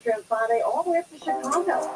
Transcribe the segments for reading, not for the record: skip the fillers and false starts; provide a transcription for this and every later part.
Friday all the way up to Chicago.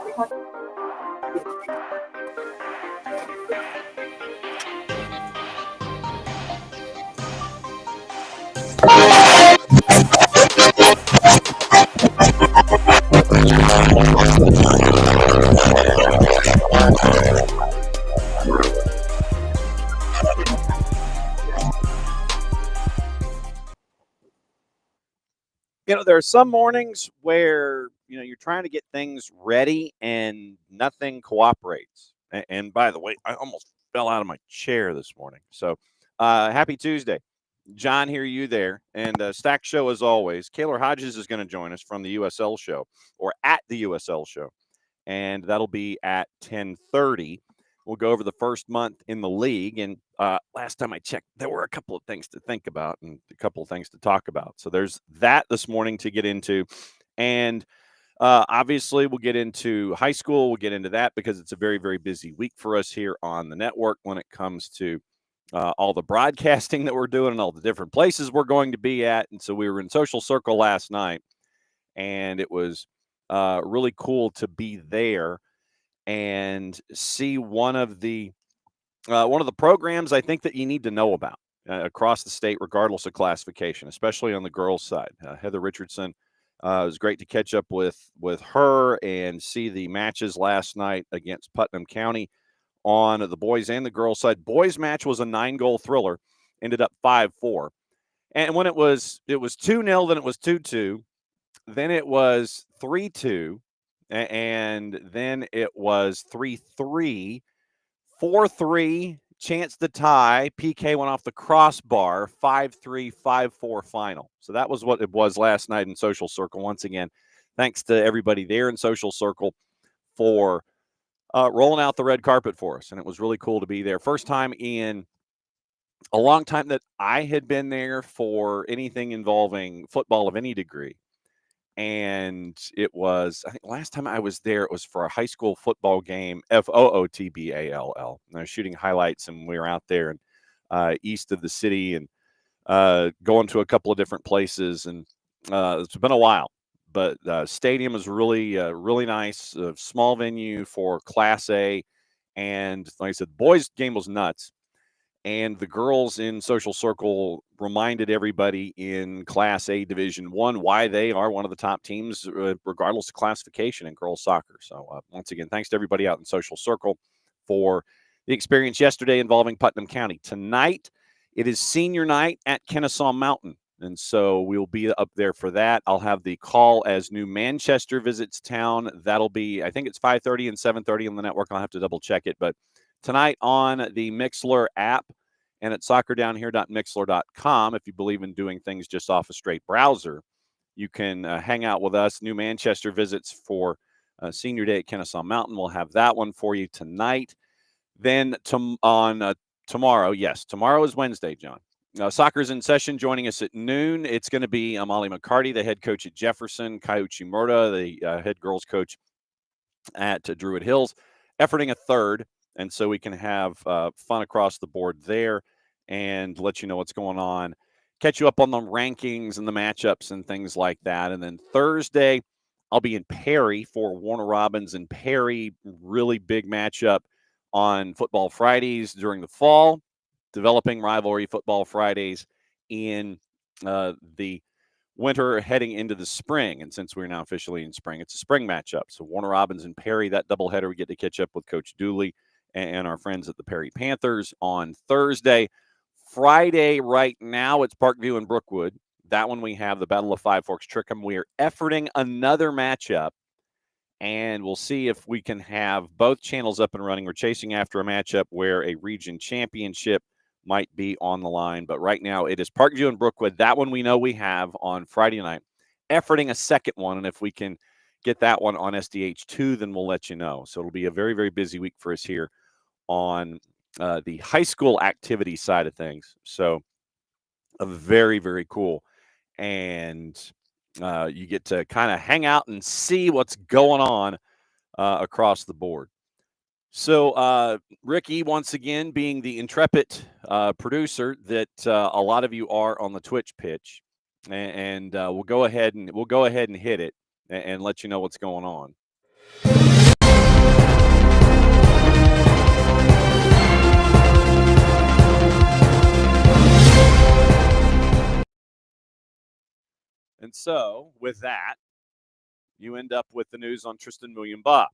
There are some mornings where, you're trying to get things ready and nothing cooperates. And by the way, I almost fell out of my chair this morning. So happy Tuesday. John here, you there. And Stack Show as always. Kaylor Hodges is going to join us from the USL show or at the USL show. And that'll be at 10:30. We'll go over the first month in the league. And last time I checked, there were a couple of things to think about and a couple of things to talk about. So there's that this morning to get into. And obviously, we'll get into high school. We'll get into that because it's a very, very busy week for us here on the network when it comes to all the broadcasting that we're doing and all the different places we're going to be at. And so we were in Social Circle last night, and it was really cool to be there and see one of the programs I think that you need to know about across the state, regardless of classification, especially on the girls' side. Heather Richardson, it was great to catch up with her and see the matches last night against Putnam County on the boys and the girls' side. Boys' match was a 9-goal thriller, ended up 5-4. And when it was 2-0, then it was 2-2, then it was 3-2, and then it was 3-3. 4-3, chance to tie. PK went off the crossbar, 5-3, 5-4 final. So that was what it was last night in Social Circle. Once again, thanks to everybody there in Social Circle for rolling out the red carpet for us. And it was really cool to be there. First time in a long time that I had been there for anything involving football of any degree. And it was, I think last time I was there, it was for a high school football game, FOOTBALL. And I was shooting highlights, and we were out there and east of the city and going to a couple of different places. And it's been a while, but stadium is really, really nice. Small venue for Class A. And like I said, the boys' game was nuts. And the girls in Social Circle reminded everybody in Class A Division I why they are one of the top teams, regardless of classification in girls soccer. So once again, thanks to everybody out in Social Circle for the experience yesterday involving Putnam County. Tonight, it is senior night at Kennesaw Mountain. And so we'll be up there for that. I'll have the call as New Manchester visits town. That'll be, I think it's 5:30 and 7:30 on the network. I'll have to double check it. But tonight on the Mixlr app and at soccerdownhere.mixlr.com, if you believe in doing things just off a straight browser, you can hang out with us. New Manchester visits for Senior Day at Kennesaw Mountain. We'll have that one for you tonight. Then tomorrow, yes, tomorrow is Wednesday, John. Soccer's in session, joining us at noon. It's going to be Molly McCarty, the head coach at Jefferson, Kaiuchi Murta, the head girls coach at Druid Hills, efforting a third. And so we can have fun across the board there and let you know what's going on, catch you up on the rankings and the matchups and things like that. And then Thursday, I'll be in Perry for Warner Robins and Perry, really big matchup on Football Fridays during the fall, developing rivalry Football Fridays in the winter heading into the spring. And since we're now officially in spring, it's a spring matchup. So Warner Robins and Perry, that doubleheader, we get to catch up with Coach Dooley and our friends at the Perry Panthers on Thursday. Friday, right now, it's Parkview and Brookwood. That one we have the Battle of Five Forks Trickham. We are efforting another matchup, and we'll see if we can have both channels up and running. We're chasing after a matchup where a region championship might be on the line. But right now, it is Parkview and Brookwood. That one we know we have on Friday night. Efforting a second one, and if we can get that one on SDH 2, then we'll let you know. So it'll be a very, very busy week for us here on the high school activity side of things. So very, very cool. And you get to kind of hang out and see what's going on across the board. So Ricky, once again, being the intrepid producer that a lot of you are on the Twitch pitch, and we'll go ahead and hit it. and let you know what's going on. And so, with that, you end up with the news on Tristan Muyumba.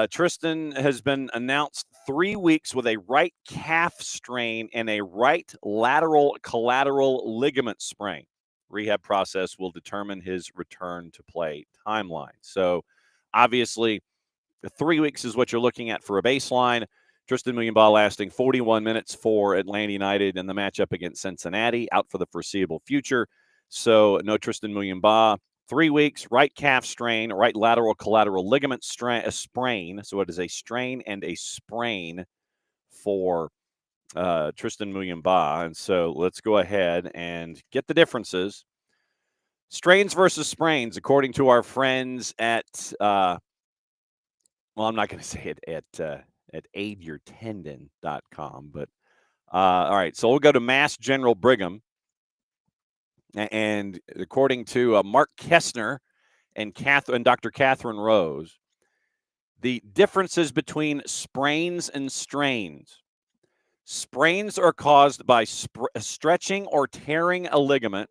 Tristan has been announced 3 weeks with a right calf strain and a right lateral collateral ligament sprain. Rehab process will determine his return to play timeline. So, obviously, 3 weeks is what you're looking at for a baseline. Tristan Muyumba lasting 41 minutes for Atlanta United in the matchup against Cincinnati, out for the foreseeable future. So, no Tristan Muyumba. 3 weeks, right calf strain, right lateral collateral ligament sprain. So it is a strain and a sprain for Tristan Muyumba. And so let's go ahead and get the differences. Strains versus sprains, according to our friends at, well, I'm not going to say it at aidyourtendon.com, but all right. So we'll go to Mass General Brigham. And according to Mark Kessner, and Dr. Catherine Rose, the differences between sprains and strains. Sprains are caused by stretching or tearing a ligament.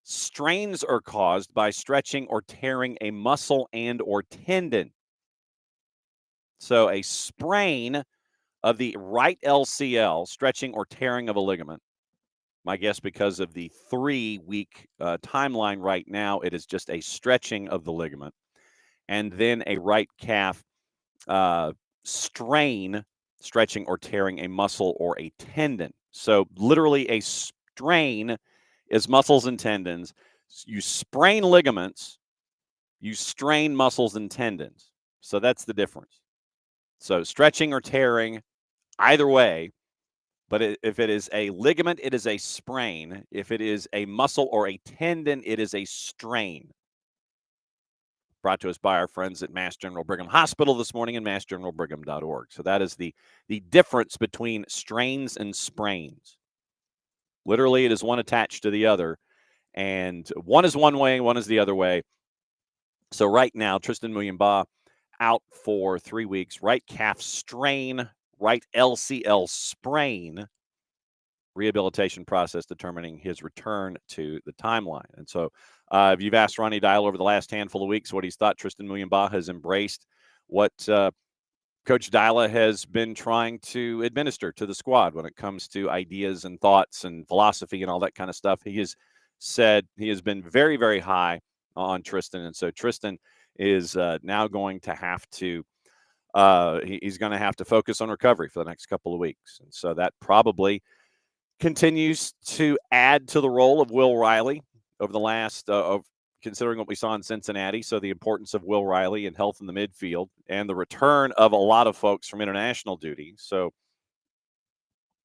Strains are caused by stretching or tearing a muscle and or tendon. So a sprain of the right LCL, stretching or tearing of a ligament. My guess, because of the 3-week timeline right now, it is just a stretching of the ligament. And then a right calf strain, stretching or tearing a muscle or a tendon. So literally a strain is muscles and tendons. You sprain ligaments, you strain muscles and tendons. So that's the difference. So stretching or tearing, either way, but if it is a ligament, it is a sprain. If it is a muscle or a tendon, it is a strain. Brought to us by our friends at Mass General Brigham Hospital this morning and massgeneralbrigham.org. So that is the difference between strains and sprains. Literally, it is one attached to the other, and one is one way, one is the other way. So right now, Tristan Muyumba out for 3 weeks. Right calf strain, right LCL sprain. Rehabilitation process determining his return to the timeline. And so if you've asked Ronnie Dial over the last handful of weeks what he's thought, Tristan Muyumba has embraced what Coach Dyla has been trying to administer to the squad when it comes to ideas and thoughts and philosophy and all that kind of stuff. He has said he has been very, very high on Tristan. And so Tristan is now going to have to he's going to have to focus on recovery for the next couple of weeks. And so that probably continues to add to the role of Will Riley over the last of considering what we saw in Cincinnati. So the importance of Will Riley and health in the midfield and the return of a lot of folks from international duty. So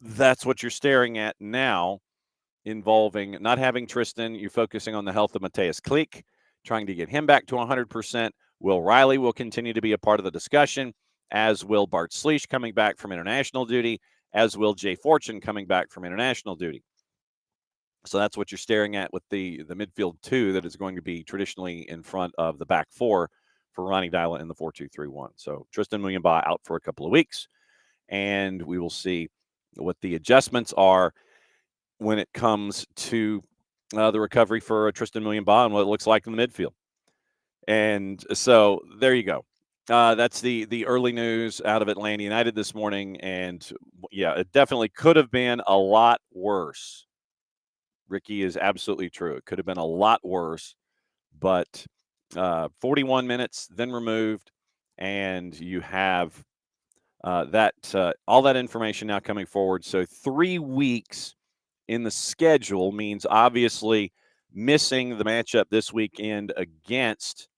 that's what you're staring at now, involving not having Tristan. You're focusing on the health of Mateus Klick, trying to get him back to 100%. Will Riley will continue to be a part of the discussion, as will Bart Sleesh coming back from international duty, as will Jay Fortune coming back from international duty. So that's what you're staring at with the midfield two that is going to be traditionally in front of the back four for Ronnie Dyla in the 4-2-3-1. So Tristan Muyumba out for a couple of weeks, and we will see what the adjustments are when it comes to the recovery for Tristan Muyumba and what it looks like in the midfield. And so there you go. That's the early news out of Atlanta United this morning. And yeah, it definitely could have been a lot worse. Ricky is absolutely true. It could have been a lot worse, but 41 minutes then removed, and you have all that information now coming forward. So 3 weeks in the schedule means obviously missing the matchup this weekend against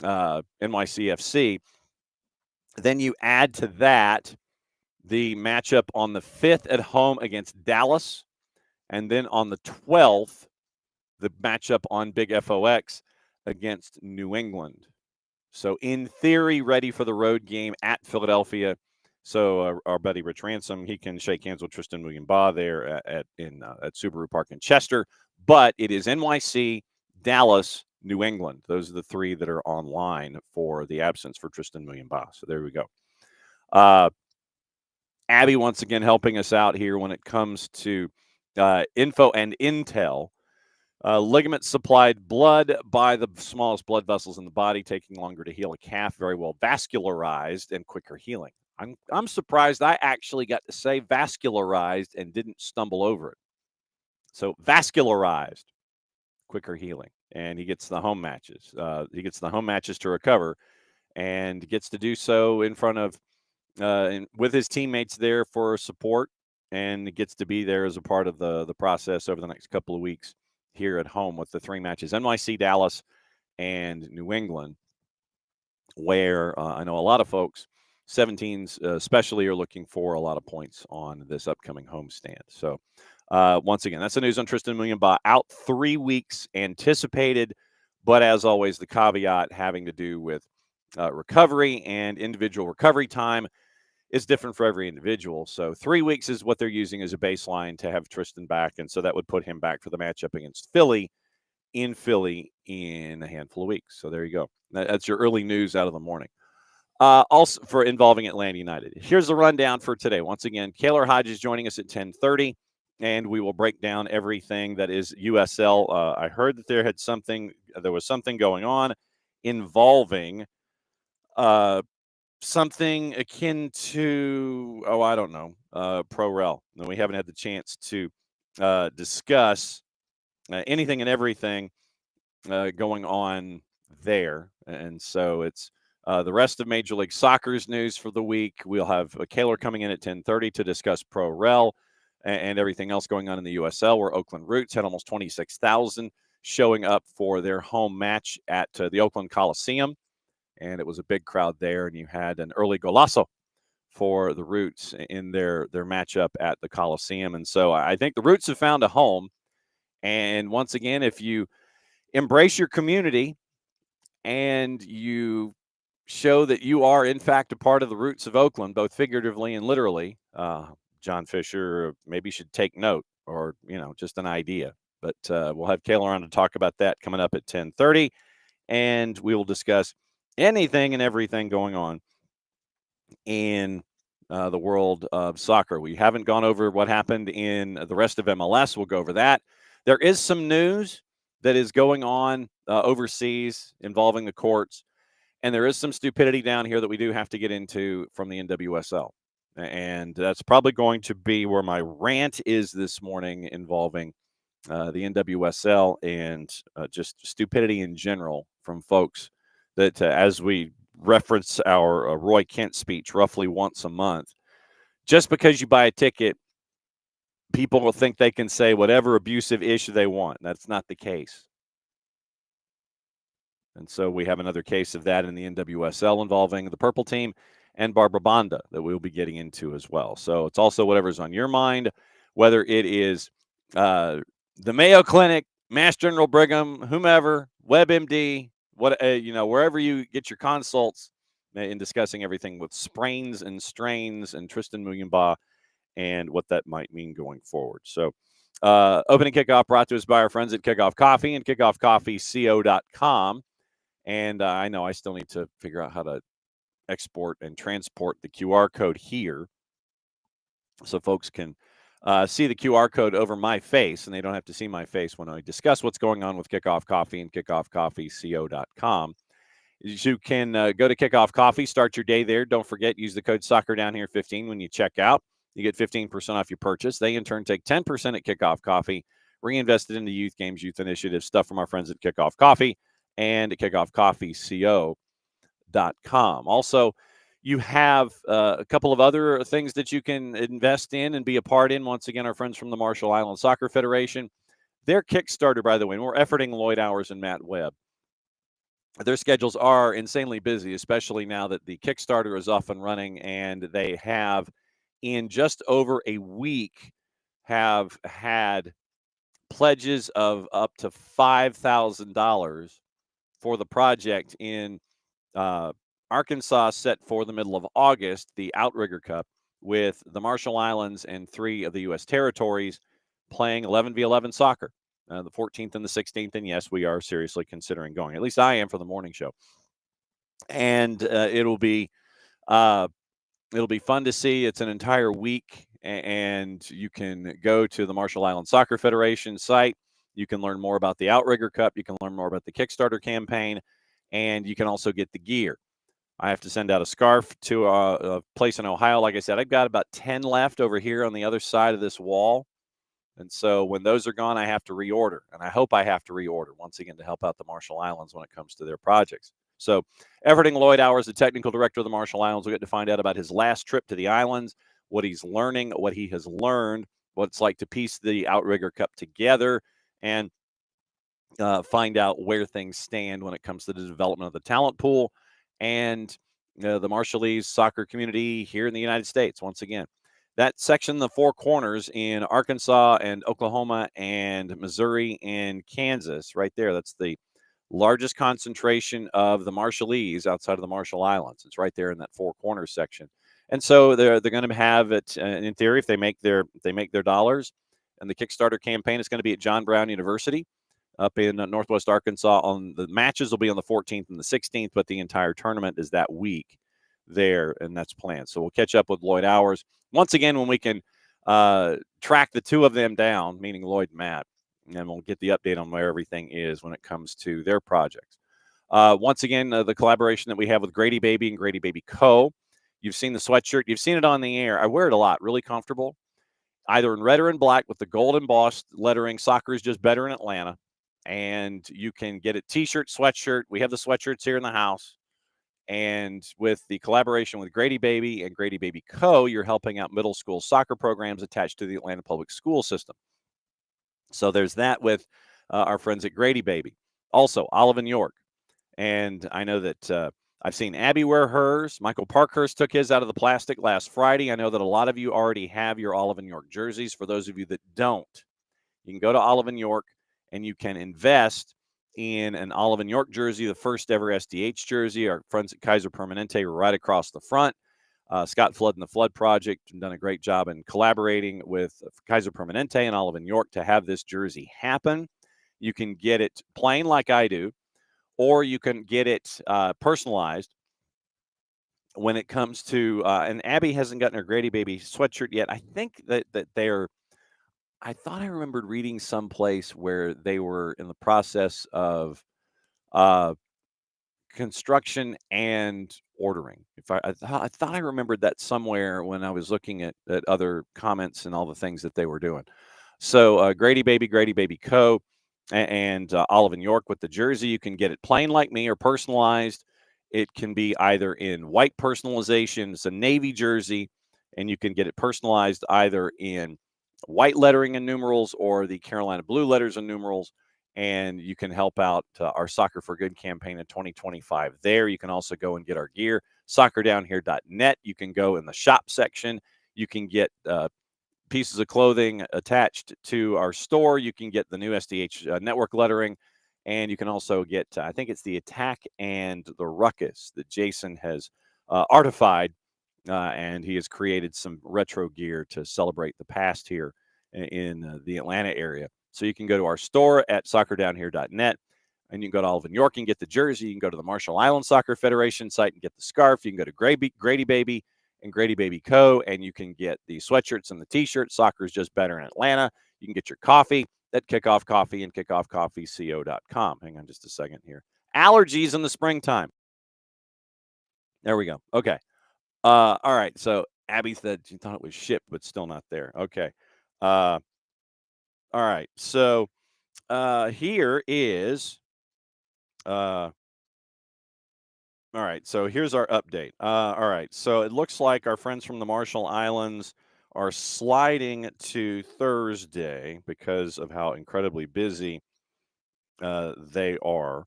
NYCFC. Then you add to that the matchup on the 5th at home against Dallas, and then on the 12th, the matchup on Big FOX against New England. So in theory, ready for the road game at Philadelphia. So our buddy Rich Ransom, he can shake hands with Tristan Muyumba there at Subaru Park in Chester. But it is NYC, Dallas, New England. Those are the three that are online for the absence for Tristan Muyumba. So there we go. Abby, once again, helping us out here when it comes to info and intel. Ligaments supplied blood by the smallest blood vessels in the body, taking longer to heal a calf, very well vascularized and quicker healing. I'm surprised I actually got to say vascularized and didn't stumble over it. So vascularized, quicker healing, and he gets the home matches. He gets the home matches to recover, and gets to do so in front of with his teammates there for support, and gets to be there as a part of the process over the next couple of weeks here at home with the three matches: NYC, Dallas, and New England, where I know a lot of folks, 17s especially, are looking for a lot of points on this upcoming homestand. So once again, that's the news on Tristan Muyumba, out 3 weeks anticipated, but as always, the caveat having to do with recovery and individual recovery time is different for every individual. So 3 weeks is what they're using as a baseline to have Tristan back, and so that would put him back for the matchup against Philly in a handful of weeks. So there you go. That's your early news out of the morning. Also for involving Atlanta United. Here's the rundown for today. Once again, Kaylor Hodges joining us at 10:30, and we will break down everything that is USL. I heard that there was something going on involving something akin to, I don't know, Pro Rel. And we haven't had the chance to discuss anything and everything going on there. And so it's the rest of Major League Soccer's news for the week. We'll have Kaylor coming in at 10:30 to discuss Pro Rel and everything else going on in the USL, where Oakland Roots had almost 26,000 showing up for their home match at the Oakland Coliseum. And it was a big crowd there, and you had an early golazo for the Roots in their matchup at the Coliseum. And so I think the Roots have found a home. And once again, if you embrace your community and you show that you are, in fact, a part of the Roots of Oakland, both figuratively and literally, John Fisher maybe should take note, or, just an idea. But we'll have Kaylor on to talk about that coming up at 10:30, and we will discuss anything and everything going on in the world of soccer. We haven't gone over what happened in the rest of MLS. We'll go over that. There is some news that is going on overseas involving the courts, and there is some stupidity down here that we do have to get into from the NWSL. And that's probably going to be where my rant is this morning, involving the NWSL and just stupidity in general from folks that, as we reference our Roy Kent speech roughly once a month, just because you buy a ticket, people will think they can say whatever abusive issue they want. That's not the case. And so we have another case of that in the NWSL involving the Purple Team and Barbara Bonda that we'll be getting into as well. So it's also whatever's on your mind, whether it is the Mayo Clinic, Mass General Brigham, whomever, WebMD, wherever you get your consults in discussing everything with sprains and strains and Tristan Muyumba and what that might mean going forward. So opening kickoff brought to us by our friends at Kickoff Coffee and kickoffcoffeeco.com. And I know I still need to figure out how to export and transport the QR code here so folks can see the QR code over my face, and they don't have to see my face when I discuss what's going on with Kickoff Coffee and kickoffcoffeeco.com. You can go to Kickoff Coffee, start your day there. Don't forget, use the code SoccerDownHere15 when you check out. You get 15% off your purchase. They, in turn, take 10% at Kickoff Coffee, reinvest it into youth games, youth initiatives, stuff from our friends at Kickoff Coffee and at kickoffcoffeeco.com. Also, you have a couple of other things that you can invest in and be a part in. Once again, our friends from the Marshall Islands Soccer Federation. Their Kickstarter, by the way, and we're efforting Lloyd Hours and Matt Webb. Their schedules are insanely busy, especially now that the Kickstarter is off and running, and they have, in just over a week, have had pledges of up to $5,000 for the project in Arkansas, set for the middle of August, the Outrigger Cup, with the Marshall Islands and 3 of the U.S. territories playing 11v11 soccer. the 14th and the 16th. And yes, we are seriously considering going. At least I am for the morning show. And it'll be fun to see. It's an entire week, and you can go to the Marshall Islands Soccer Federation site. You can learn more about the Outrigger Cup. You can learn more about the Kickstarter campaign, and you can also get the gear. I have to send out a scarf to a place in Ohio. Like I said, I've got about 10 left over here on the other side of this wall. And so when those are gone, I have to reorder. And I hope I have to reorder once again to help out the Marshall Islands when it comes to their projects. So Everting Lloyd Hours, the technical director of the Marshall Islands, will get to find out about his last trip to the islands, what he's learning, what he has learned, what it's like to piece the Outrigger Cup together, and find out where things stand when it comes to the development of the talent pool and the Marshallese soccer community here in the United States. Once again, that section, the Four Corners in Arkansas and Oklahoma and Missouri and Kansas, right there, that's the largest concentration of the Marshallese outside of the Marshall Islands. It's right there in that Four Corners section. And so they're going to have it in theory, if they make their dollars, and the Kickstarter campaign is going to be at John Brown University up in Northwest Arkansas. On the matches will be on the 14th and the 16th, but the entire tournament is that week there, and that's planned. So we'll catch up with Lloyd Hours once again when we can track the two of them down, meaning Lloyd and Matt, and we'll get the update on where everything is when it comes to their projects. Once again, the collaboration that we have with Grady Baby and Grady Baby Co. You've seen the sweatshirt. You've seen it on the air. I wear it a lot. Really comfortable. Either in red or in black with the gold embossed lettering, "Soccer is just better in Atlanta." And you can get a T-shirt, sweatshirt. We have the sweatshirts here in the house. And with the collaboration with Grady Baby and Grady Baby Co., you're helping out middle school soccer programs attached to the Atlanta public school system. So there's that with our friends at Grady Baby. Also, Olive and York. And I know that I've seen Abby wear hers. Michael Parkhurst took his out of the plastic last Friday. I know that a lot of you already have your Olive and York jerseys. For those of you that don't, you can go to Olive and York and you can invest in an Olive and York jersey, the first ever SDH jersey. Our friends at Kaiser Permanente were right across the front. Scott Flood and the Flood Project have done a great job in collaborating with Kaiser Permanente and Olive and York to have this jersey happen. You can get it plain like I do, or you can get it personalized when it comes to, and Abby hasn't gotten her Grady Baby sweatshirt yet. I think that they're, I thought I remembered reading someplace where they were in the process of construction and ordering. If I thought I remembered that somewhere when I was looking at other comments and all the things that they were doing. So Grady Baby Co. and Olive and York with the jersey. You can get it plain like me or personalized. It can be either in white personalization, it's a navy jersey, and you can get it personalized either in white lettering and numerals or the Carolina blue letters and numerals. And you can help out our Soccer for Good campaign in 2025 there. You can also go and get our gear, soccerdownhere.net. You can go in the shop section. You can get pieces of clothing attached to our store. You can get the new SDH network lettering. And you can also get, I think it's the Attack and the Ruckus that Jason has artified. And he has created some retro gear to celebrate the past here in the Atlanta area. So you can go to our store at soccerdownhere.net, and you can go to Olive and York and get the jersey. You can go to the Marshall Islands Soccer Federation site and get the scarf. You can go to Grady Baby and Grady Baby Co., and you can get the sweatshirts and the T-shirts. Soccer is just better in Atlanta. You can get your coffee at Kickoff Coffee and kickoffcoffeeco.com. Hang on just a second here. Allergies in the springtime. There we go. Okay. All right. So Abby said she thought it was shipped, but still not there. Okay. All right. So here is all right. So here's our update. All right. So it looks like our friends from the Marshall Islands are sliding to Thursday because of how incredibly busy they are.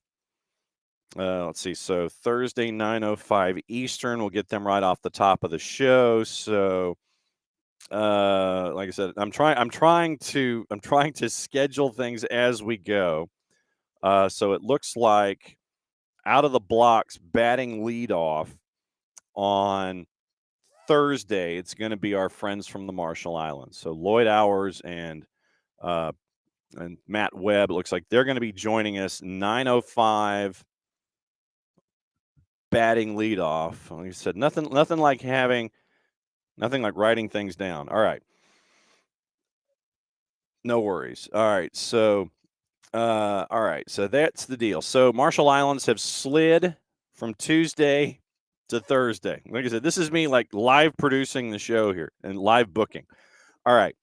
Let's see. So Thursday, 9:05 Eastern, we'll get them right off the top of the show. So like I said, I'm trying to schedule things as we go. So it looks like out of the blocks, batting leadoff on Thursday, it's going to be our friends from the Marshall Islands. So Lloyd Hours and and Matt Webb. It looks like they're going to be joining us 9:05 batting leadoff. Like I said, nothing like writing things down. All right. No worries. All right. So all right. So that's the deal. So Marshall Islands have slid from Tuesday to Thursday. Like I said, this is me like live producing the show here and live booking. All right.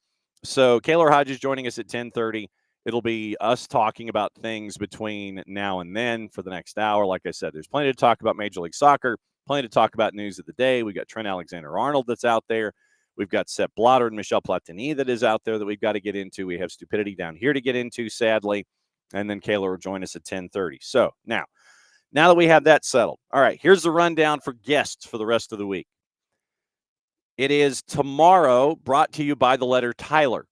So Kaylor Hodges joining us at 10:30. It'll be us talking about things between now and then for the next hour. Like I said, there's plenty to talk about Major League Soccer, plenty to talk about news of the day. We got Trent Alexander-Arnold that's out there. We've got Sepp Blatter and Michel Platini that is out there that we've got to get into. We have stupidity down here to get into, sadly. And then Kaylor will join us at 10:30. So now that we have that settled, all right, here's the rundown for guests for the rest of the week. It is tomorrow, brought to you by the letter Tyler.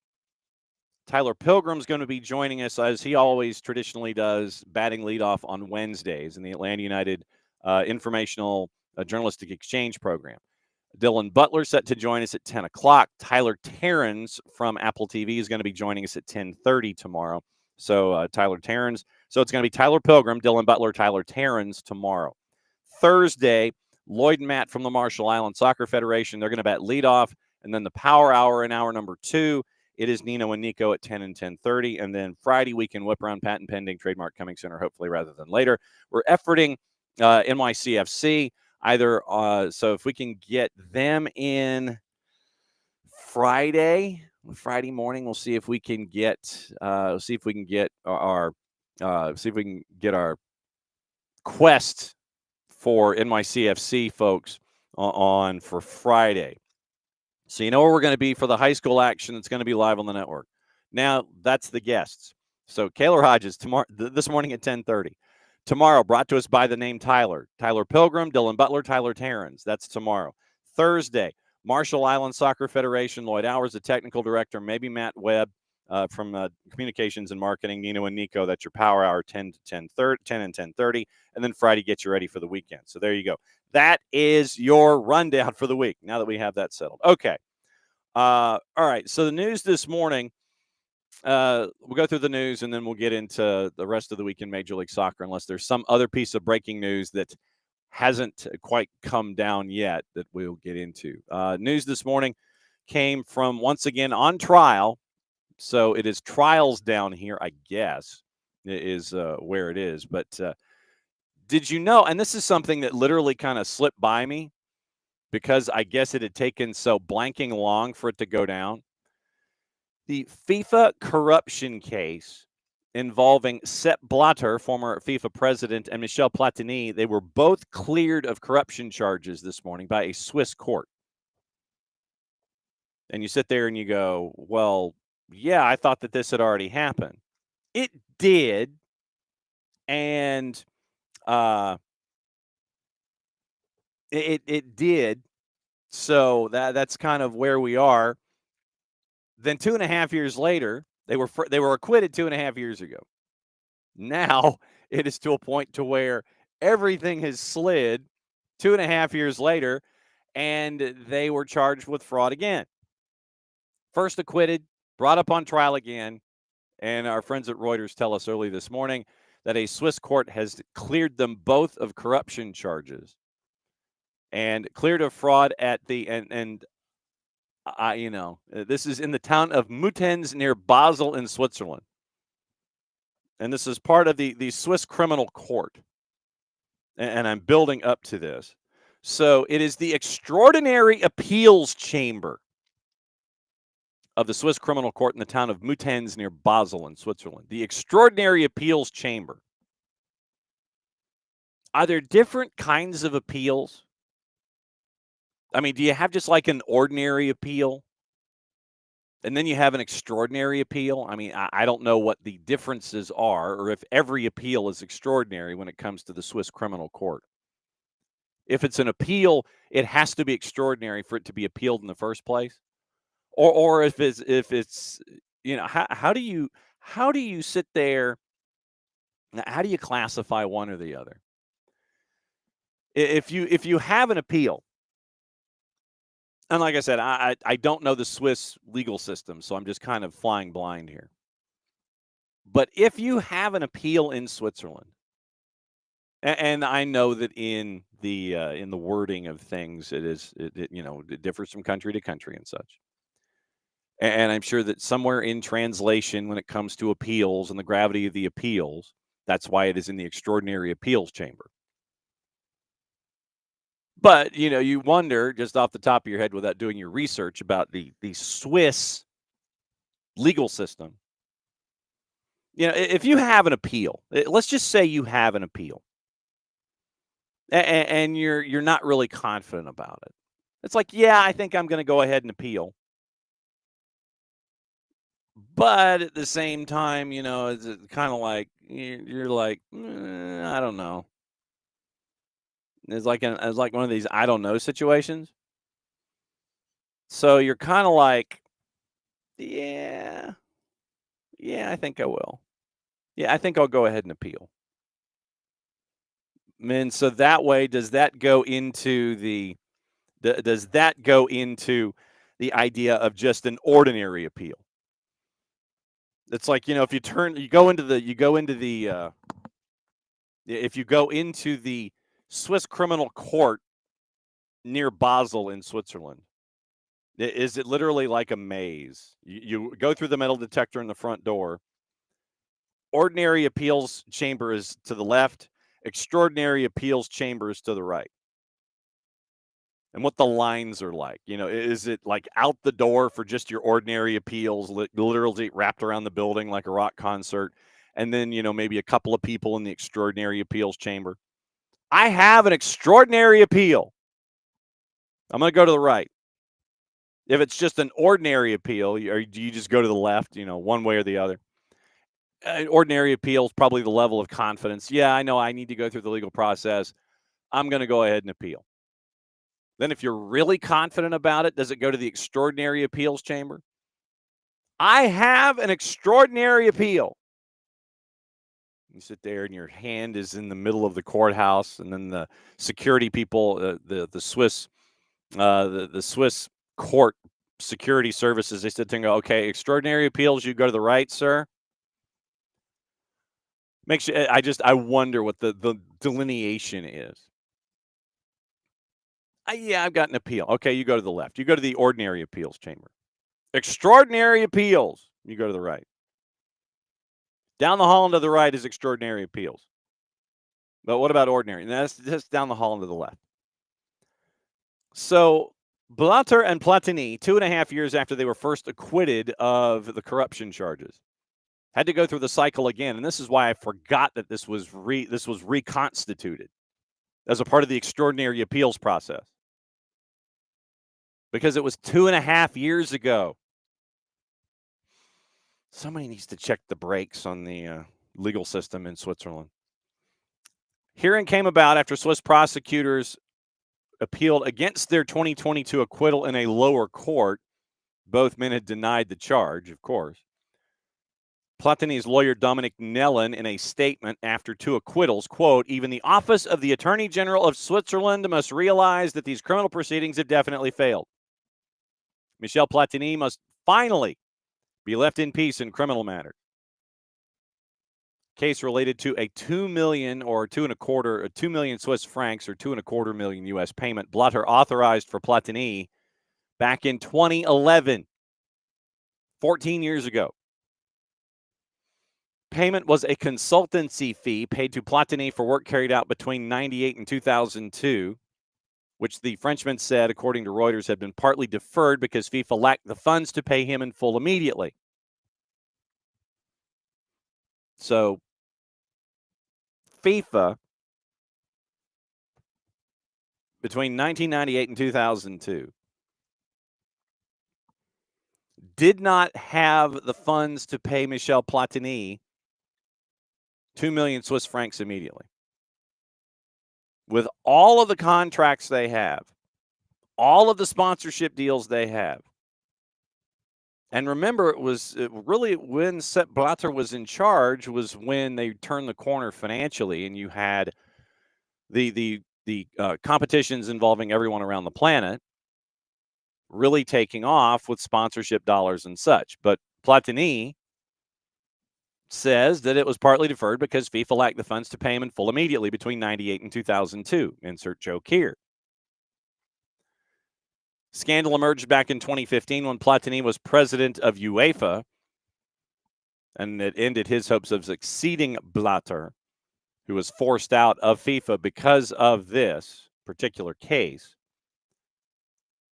Tyler Pilgrim's going to be joining us, as he always traditionally does, batting leadoff on Wednesdays in the Atlanta United Informational Journalistic Exchange Program. Dylan Butler set to join us at 10 o'clock. Tyler Terrens from Apple TV is going to be joining us at 10:30 tomorrow. So Tyler Terrens. So it's going to be Tyler Pilgrim, Dylan Butler, Tyler Terrens tomorrow. Thursday, Lloyd and Matt from the Marshall Islands Soccer Federation. They're going to bat leadoff. And then the Power Hour in hour number 2, it is Nino and Nico at 10 and 10:30. And then Friday, weekend whip around, patent pending, trademark coming sooner, hopefully rather than later. We're efforting NYCFC. Either so if we can get them in Friday morning, we'll see if we can get our quest for NYCFC folks on for Friday. So you know where we're going to be for the high school action. It's going to be live on the network. Now that's the guests. So Kaylor Hodges tomorrow, this morning at 10:30. Tomorrow, brought to us by the name Tyler. Tyler Pilgrim, Dylan Butler, Tyler Terrens. That's tomorrow. Thursday, Marshall Islands Soccer Federation, Lloyd Hours, the technical director, maybe Matt Webb from Communications and Marketing, Nino and Nico. That's your Power Hour, 10 and 10:30. And then Friday, get you ready for the weekend. So there you go. That is your rundown for the week, now that we have that settled. Okay. All right. So the news this morning, we'll go through the news and then we'll get into the rest of the week in Major League Soccer, unless there's some other piece of breaking news that hasn't quite come down yet that we'll get into. News this morning came from, once again, on trial. So it is trials down here, I guess, is where it is. But did you know, and this is something that literally kind of slipped by me because I guess it had taken so blanking long for it to go down. The FIFA corruption case involving Sepp Blatter, former FIFA president, and Michel Platini, they were both cleared of corruption charges this morning by a Swiss court. And you sit there and you go, well, yeah, I thought that this had already happened. It did. And it did. So that's kind of where we are. Then 2.5 years later, they were acquitted 2.5 years ago. Now it is to a point to where everything has slid 2.5 years later, and they were charged with fraud again. First acquitted, brought up on trial again, and our friends at Reuters tell us early this morning that a Swiss court has cleared them both of corruption charges and cleared of fraud at the this is in the town of Muttenz near Basel in Switzerland. And this is part of the Swiss criminal court. And I'm building up to this. So it is the Extraordinary Appeals Chamber of the Swiss criminal court in the town of Muttenz near Basel in Switzerland. The Extraordinary Appeals Chamber. Are there different kinds of appeals? I mean, do you have just like an ordinary appeal? And then you have an extraordinary appeal? I mean, I don't know what the differences are or if every appeal is extraordinary when it comes to the Swiss criminal court. If it's an appeal, it has to be extraordinary for it to be appealed in the first place. Or if it's how do you sit there? How do you classify one or the other? If you have an appeal, and like I said, I don't know the Swiss legal system, so I'm just kind of flying blind here. But if you have an appeal in Switzerland, and I know that in the wording of things, it differs from country to country and such. And I'm sure that somewhere in translation, when it comes to appeals and the gravity of the appeals, that's why it is in the extraordinary appeals chamber. But you wonder just off the top of your head without doing your research about the Swiss legal system. If you have an appeal, let's just say you have an appeal, and you're not really confident about it. It's like, yeah, I think I'm going to go ahead and appeal. But at the same time, it's kind of like you're like, I don't know. It's like one of these I don't know situations. So you're kind of like, yeah, I think I will. Yeah, I think I'll go ahead and appeal. And so that way, does that go into the idea of just an ordinary appeal? It's like, if you go into the Swiss criminal court near Basel in Switzerland, is it literally like a maze? You go through the metal detector in the front door. Ordinary appeals chamber is to the left. Extraordinary appeals chamber is to the right. And what the lines are like. Is it like out the door for just your ordinary appeals, literally wrapped around the building like a rock concert, and then, maybe a couple of people in the extraordinary appeals chamber? I have an extraordinary appeal. I'm going to go to the right. If it's just an ordinary appeal, or do you just go to the left, one way or the other? Ordinary appeal is probably the level of confidence. Yeah, I know I need to go through the legal process. I'm going to go ahead and appeal. Then if you're really confident about it, does it go to the extraordinary appeals chamber? I have an extraordinary appeal. You sit there and your hand is in the middle of the courthouse, and then the security people, the Swiss court security services, they sit there and go, okay, extraordinary appeals, you go to the right, sir. Makes you, I wonder what the delineation is. Yeah, I've got an appeal. Okay, you go to the left. You go to the ordinary appeals chamber. Extraordinary appeals, you go to the right. Down the hall and to the right is extraordinary appeals. But what about ordinary? And that's just down the hall and to the left. So Blatter and Platini, 2.5 years after they were first acquitted of the corruption charges, had to go through the cycle again. And this is why I forgot that this was reconstituted as a part of the extraordinary appeals process. Because it was 2.5 years ago. Somebody needs to check the brakes on the legal system in Switzerland. Hearing came about after Swiss prosecutors appealed against their 2022 acquittal in a lower court. Both men had denied the charge, of course. Platini's lawyer, Dominic Nellen, in a statement after 2 acquittals, quote, even the Office of the Attorney General of Switzerland must realize that these criminal proceedings have definitely failed. Michel Platini must finally be left in peace in criminal matters. Case related to a 2 million or 2 million Swiss francs or 2.25 million U.S. payment Blatter authorized for Platini back in 2011, 14 years ago. Payment was a consultancy fee paid to Platini for work carried out between 1998 and 2002, which the Frenchman said, according to Reuters, had been partly deferred because FIFA lacked the funds to pay him in full immediately. So FIFA, between 1998 and 2002, did not have the funds to pay Michel Platini 2 million Swiss francs immediately. With all of the contracts they have, all of the sponsorship deals they have. And remember, it really when Sepp Blatter was in charge was when they turned the corner financially, and you had the competitions involving everyone around the planet really taking off with sponsorship dollars and such. But Platini says that it was partly deferred because FIFA lacked the funds to pay him in full immediately between 98 and 2002. Insert joke here. Scandal emerged back in 2015 when Platini was president of UEFA, and it ended his hopes of succeeding Blatter, who was forced out of FIFA because of this particular case.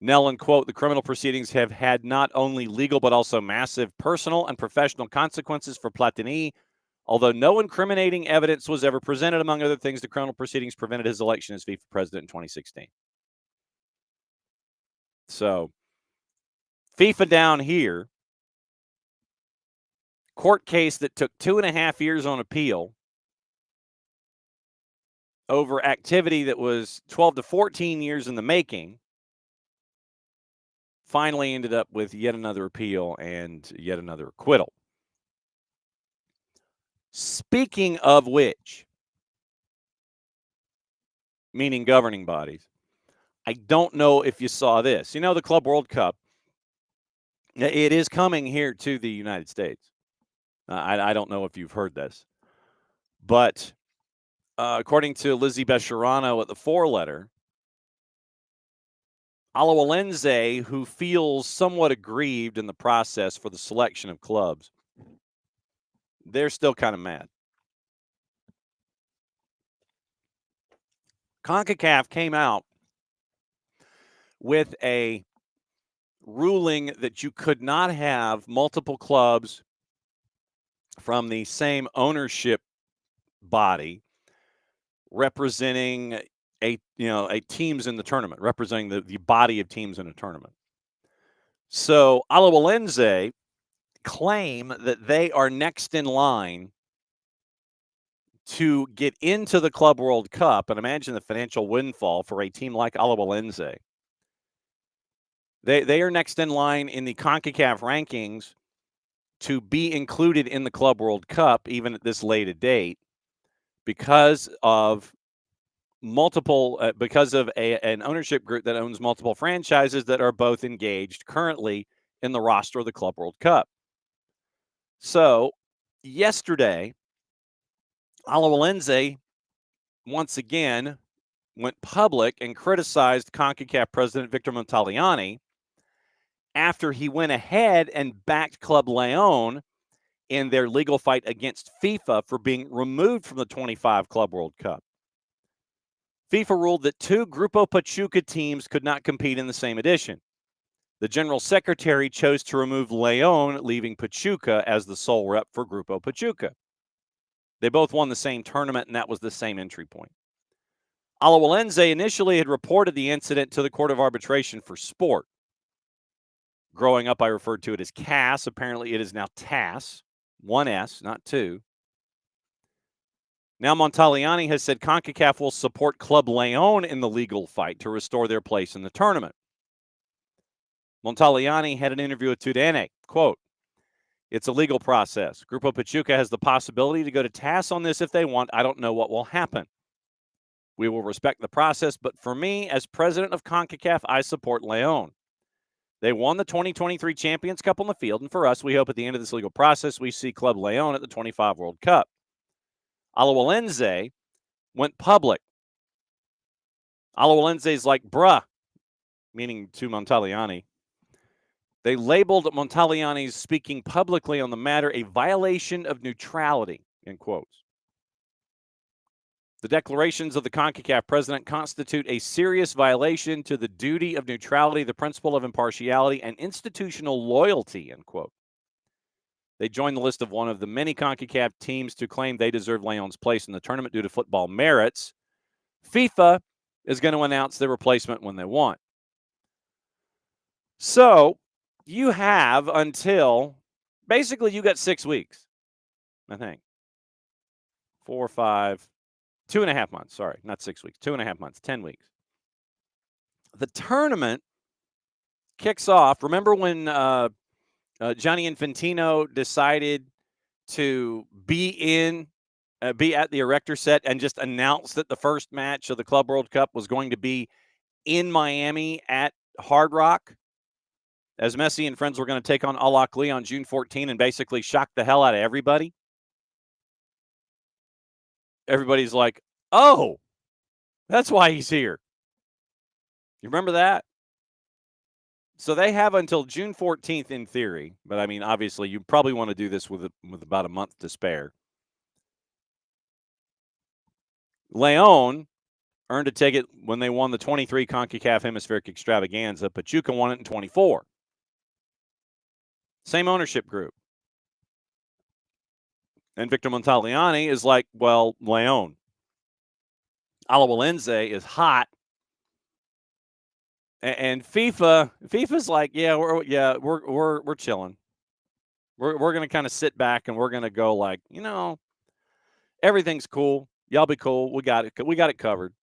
Nellen, quote, the criminal proceedings have had not only legal but also massive personal and professional consequences for Platini. Although no incriminating evidence was ever presented, among other things, the criminal proceedings prevented his election as FIFA president in 2016. So, FIFA down here, court case that took 2.5 years on appeal over activity that was 12 to 14 years in the making, finally ended up with yet another appeal and yet another acquittal. Speaking of which, meaning governing bodies, I don't know if you saw this. You know, the Club World Cup, it is coming here to the United States. I don't know if you've heard this, but according to Lizzie Bescherano at the Four Letter, Alawalense, who feels somewhat aggrieved in the process for the selection of clubs, they're still kind of mad. CONCACAF came out with a ruling that you could not have multiple clubs from the same ownership body representing a teams in the tournament, representing the body of teams in a tournament. So Alawalense claim that they are next in line to get into the Club World Cup, and imagine the financial windfall for a team like Alawalense. They are next in line in the CONCACAF rankings to be included in the Club World Cup, even at this late a date, because of an ownership group that owns multiple franchises that are both engaged currently in the roster of the Club World Cup. So yesterday, Alawalense once again went public and criticized CONCACAF president Victor Montagliani after he went ahead and backed Club Leon in their legal fight against FIFA for being removed from the 25 Club World Cup. FIFA ruled that two Grupo Pachuca teams could not compete in the same edition. The general secretary chose to remove Leon, leaving Pachuca as the sole rep for Grupo Pachuca. They both won the same tournament, and that was the same entry point. Alawalense initially had reported the incident to the Court of Arbitration for Sport. Growing up, I referred to it as CAS. Apparently, it is now TAS. 1S, not 2. Now, Montagliani has said CONCACAF will support Club Leon in the legal fight to restore their place in the tournament. Montagliani had an interview with Tudene. Quote, it's a legal process. Grupo Pachuca has the possibility to go to TAS on this if they want. I don't know what will happen. We will respect the process, but for me, as president of CONCACAF, I support Leon. They won the 2023 Champions Cup on the field, and for us, we hope at the end of this legal process, we see Club Leon at the 25 World Cup. Alawalense went public. Alawalense is like, bruh, meaning to Montagliani. They labeled Montagliani's speaking publicly on the matter a violation of neutrality, in quotes. The declarations of the CONCACAF president constitute a serious violation to the duty of neutrality, the principle of impartiality, and institutional loyalty, end quote. They joined the list of one of the many CONCACAF teams to claim they deserve Leon's place in the tournament due to football merits. FIFA is going to announce their replacement when they want. So you have until, basically you got 6 weeks, I think. 4, 5, 2.5 months. Sorry, not 6 weeks. 2.5 months, 10 weeks. The tournament kicks off. Remember when Gianni Infantino decided to be at the Erector set and just announced that the first match of the Club World Cup was going to be in Miami at Hard Rock, as Messi and friends were going to take on Al Ahly on June 14 and basically shock the hell out of everybody? everybody's like, oh, that's why he's here. You remember that? So they have until June 14th in theory, but I mean, obviously, you probably want to do this with about a month to spare. León earned a ticket when they won the 23 CONCACAF Hemispheric Extravaganza. Pachuca won it in 24. Same ownership group. And Victor Montagliani is like, well, León. Alajuelense is hot. And FIFA's like, yeah, we're chilling. We're going to kind of sit back and we're going to go like, everything's cool. Y'all be cool. We got it covered.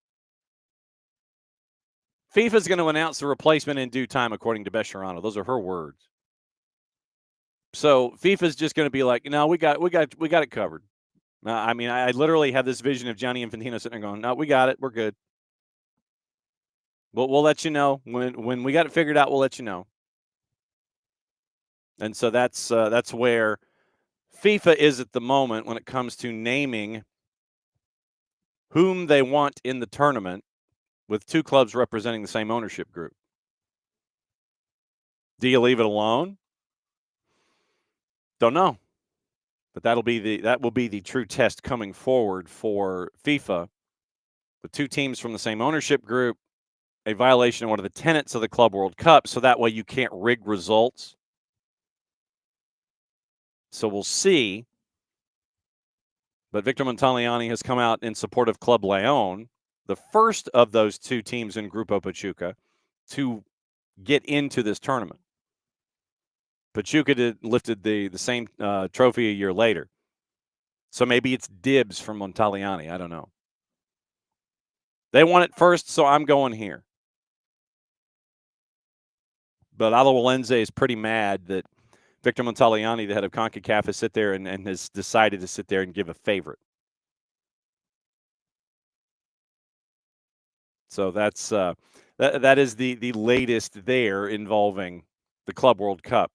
FIFA's going to announce the replacement in due time, according to Bescherano. Those are her words. So FIFA's just going to be like, no, we got it covered. I mean, I literally have this vision of Gianni Infantino sitting there going, no, we got it. We're good. We'll let you know when we got it figured out. We'll let you know. And so that's where FIFA is at the moment when it comes to naming whom they want in the tournament, with two clubs representing the same ownership group. Do you leave it alone? Don't know. But that will be the true test coming forward for FIFA, with two teams from the same ownership group, a violation of one of the tenets of the Club World Cup, so that way you can't rig results. So we'll see. But Victor Montagliani has come out in support of Club León, the first of those two teams in Grupo Pachuca to get into this tournament. Pachuca lifted the same trophy a year later. So maybe it's dibs from Montagliani. I don't know. They won it first, so I'm going here. But Alajuelense is pretty mad that Victor Montagliani, the head of CONCACAF, has sit there and has decided to sit there and give a favorite. So that's that is the latest there involving the Club World Cup.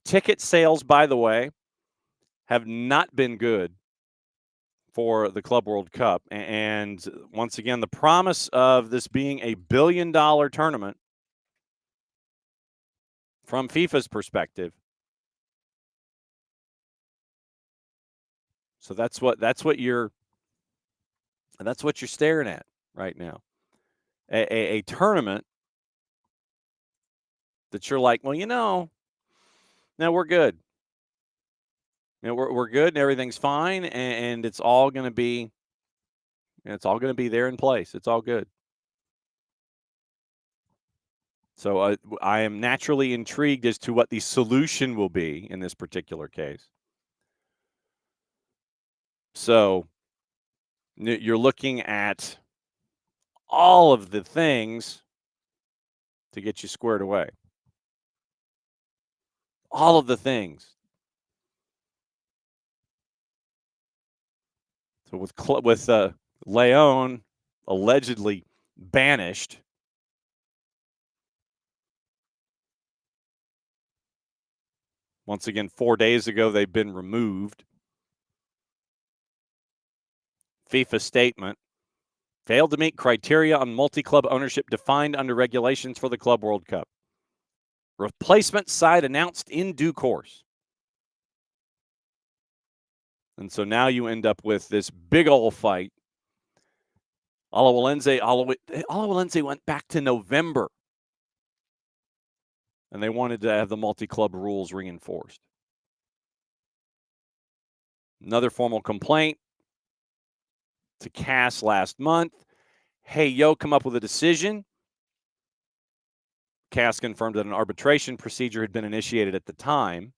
Ticket sales, by the way, have not been good for the Club World Cup. And once again, the promise of this being a $1 billion tournament from FIFA's perspective. So that's what you're staring at right now. A tournament that you're like, well, no, we're good. We're good and everything's fine, and it's all going to be there in place. It's all good. So I am naturally intrigued as to what the solution will be in this particular case. So you're looking at all of the things to get you squared away. All of the things. So with León allegedly banished, once again 4 days ago they've been removed. FIFA statement: failed to meet criteria on multi-club ownership defined under regulations for the Club World Cup. Replacement side announced in due course. And so now you end up with this big old fight. Alajuelense went back to November, and they wanted to have the multi-club rules reinforced. Another formal complaint to CAS last month. Hey, come up with a decision. CAS confirmed that an arbitration procedure had been initiated at the time.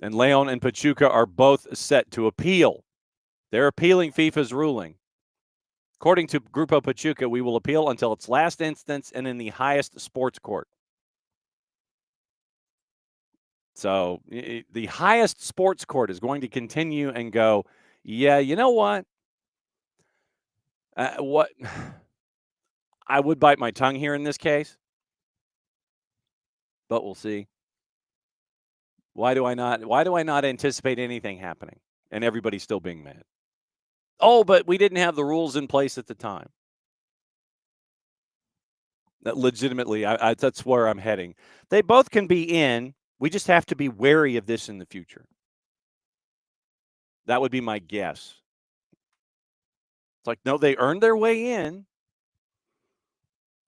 And León and Pachuca are both set to appeal. They're appealing FIFA's ruling. According to Grupo Pachuca, we will appeal until its last instance and in the highest sports court. So the highest sports court is going to continue and go, yeah, you know what? What I would bite my tongue here in this case, but we'll see. Why do I not anticipate anything happening? and everybody's still being mad. Oh, but we didn't have the rules in place at the time. That legitimately, that's where I'm heading. They both can be in. We just have to be wary of this in the future. That would be my guess. It's like, no, they earned their way in.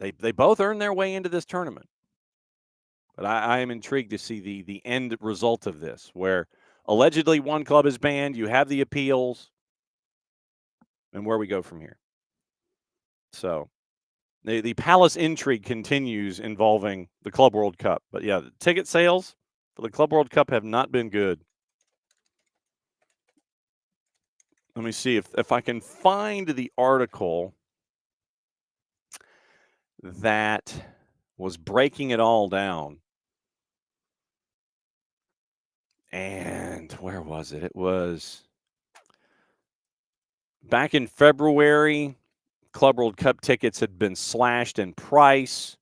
They both earned their way into this tournament. But I am intrigued to see the end result of this, where allegedly one club is banned, you have the appeals, and where we go from here. So the Palace intrigue continues involving the Club World Cup. But yeah, the ticket sales for the Club World Cup have not been good. Let me see if I can find the article that was breaking it all down. And where was it? It was back in February. Club World Cup tickets had been slashed in price.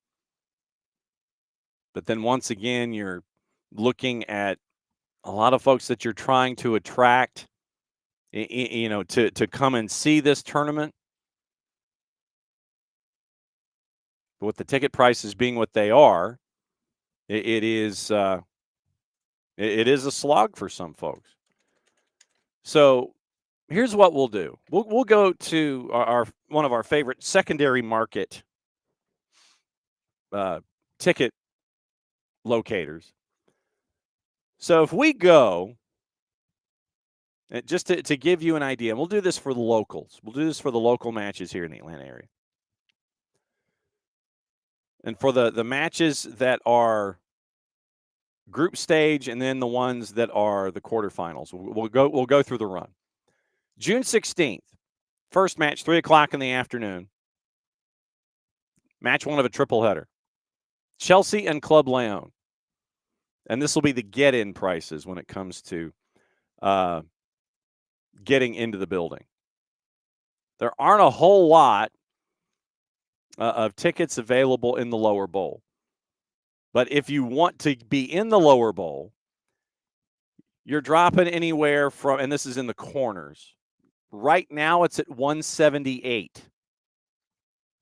But then once again, you're looking at a lot of folks that you're trying to attract, to come and see this tournament. But with the ticket prices being what they are, it is a slog for some folks. So here's what we'll do. We'll go to our one of our favorite secondary market ticket locators. So if we go, just to give you an idea, we'll do this for the locals. We'll do this for the local matches here in the Atlanta area. And for the matches that are group stage and then the ones that are the quarterfinals, we'll go through the run. June 16th, first match, 3 o'clock in the afternoon. Match one of a triple header. Chelsea and Club Leon. And this will be the get-in prices when it comes to getting into the building. There aren't a whole lot of tickets available in the lower bowl. But if you want to be in the lower bowl, you're dropping anywhere from, and this is in the corners. Right now it's at $178.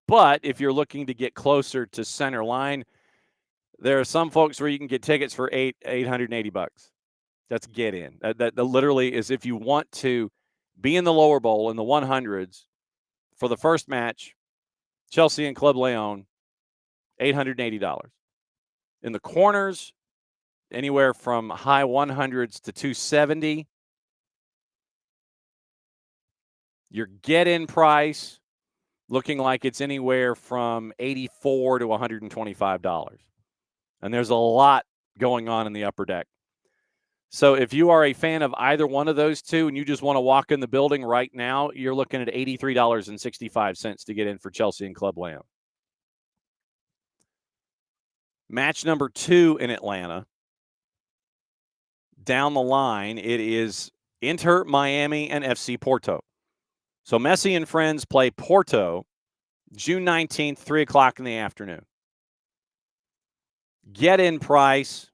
But if you're looking to get closer to center line, there are some folks where you can get tickets for $880. That's get in. That literally is if you want to be in the lower bowl in the 100s for the first match, Chelsea and Club Leon, $880. In the corners, anywhere from high 100s to 270. Your get-in price looking like it's anywhere from $84 to $125. And there's a lot going on in the upper deck. So if you are a fan of either one of those two and you just want to walk in the building right now, you're looking at $83.65 to get in for Chelsea and Club Leon. Match number 2 in Atlanta. Down the line, it is Inter Miami and FC Porto. So Messi and friends play Porto June 19th, 3 o'clock in the afternoon. Get-in price,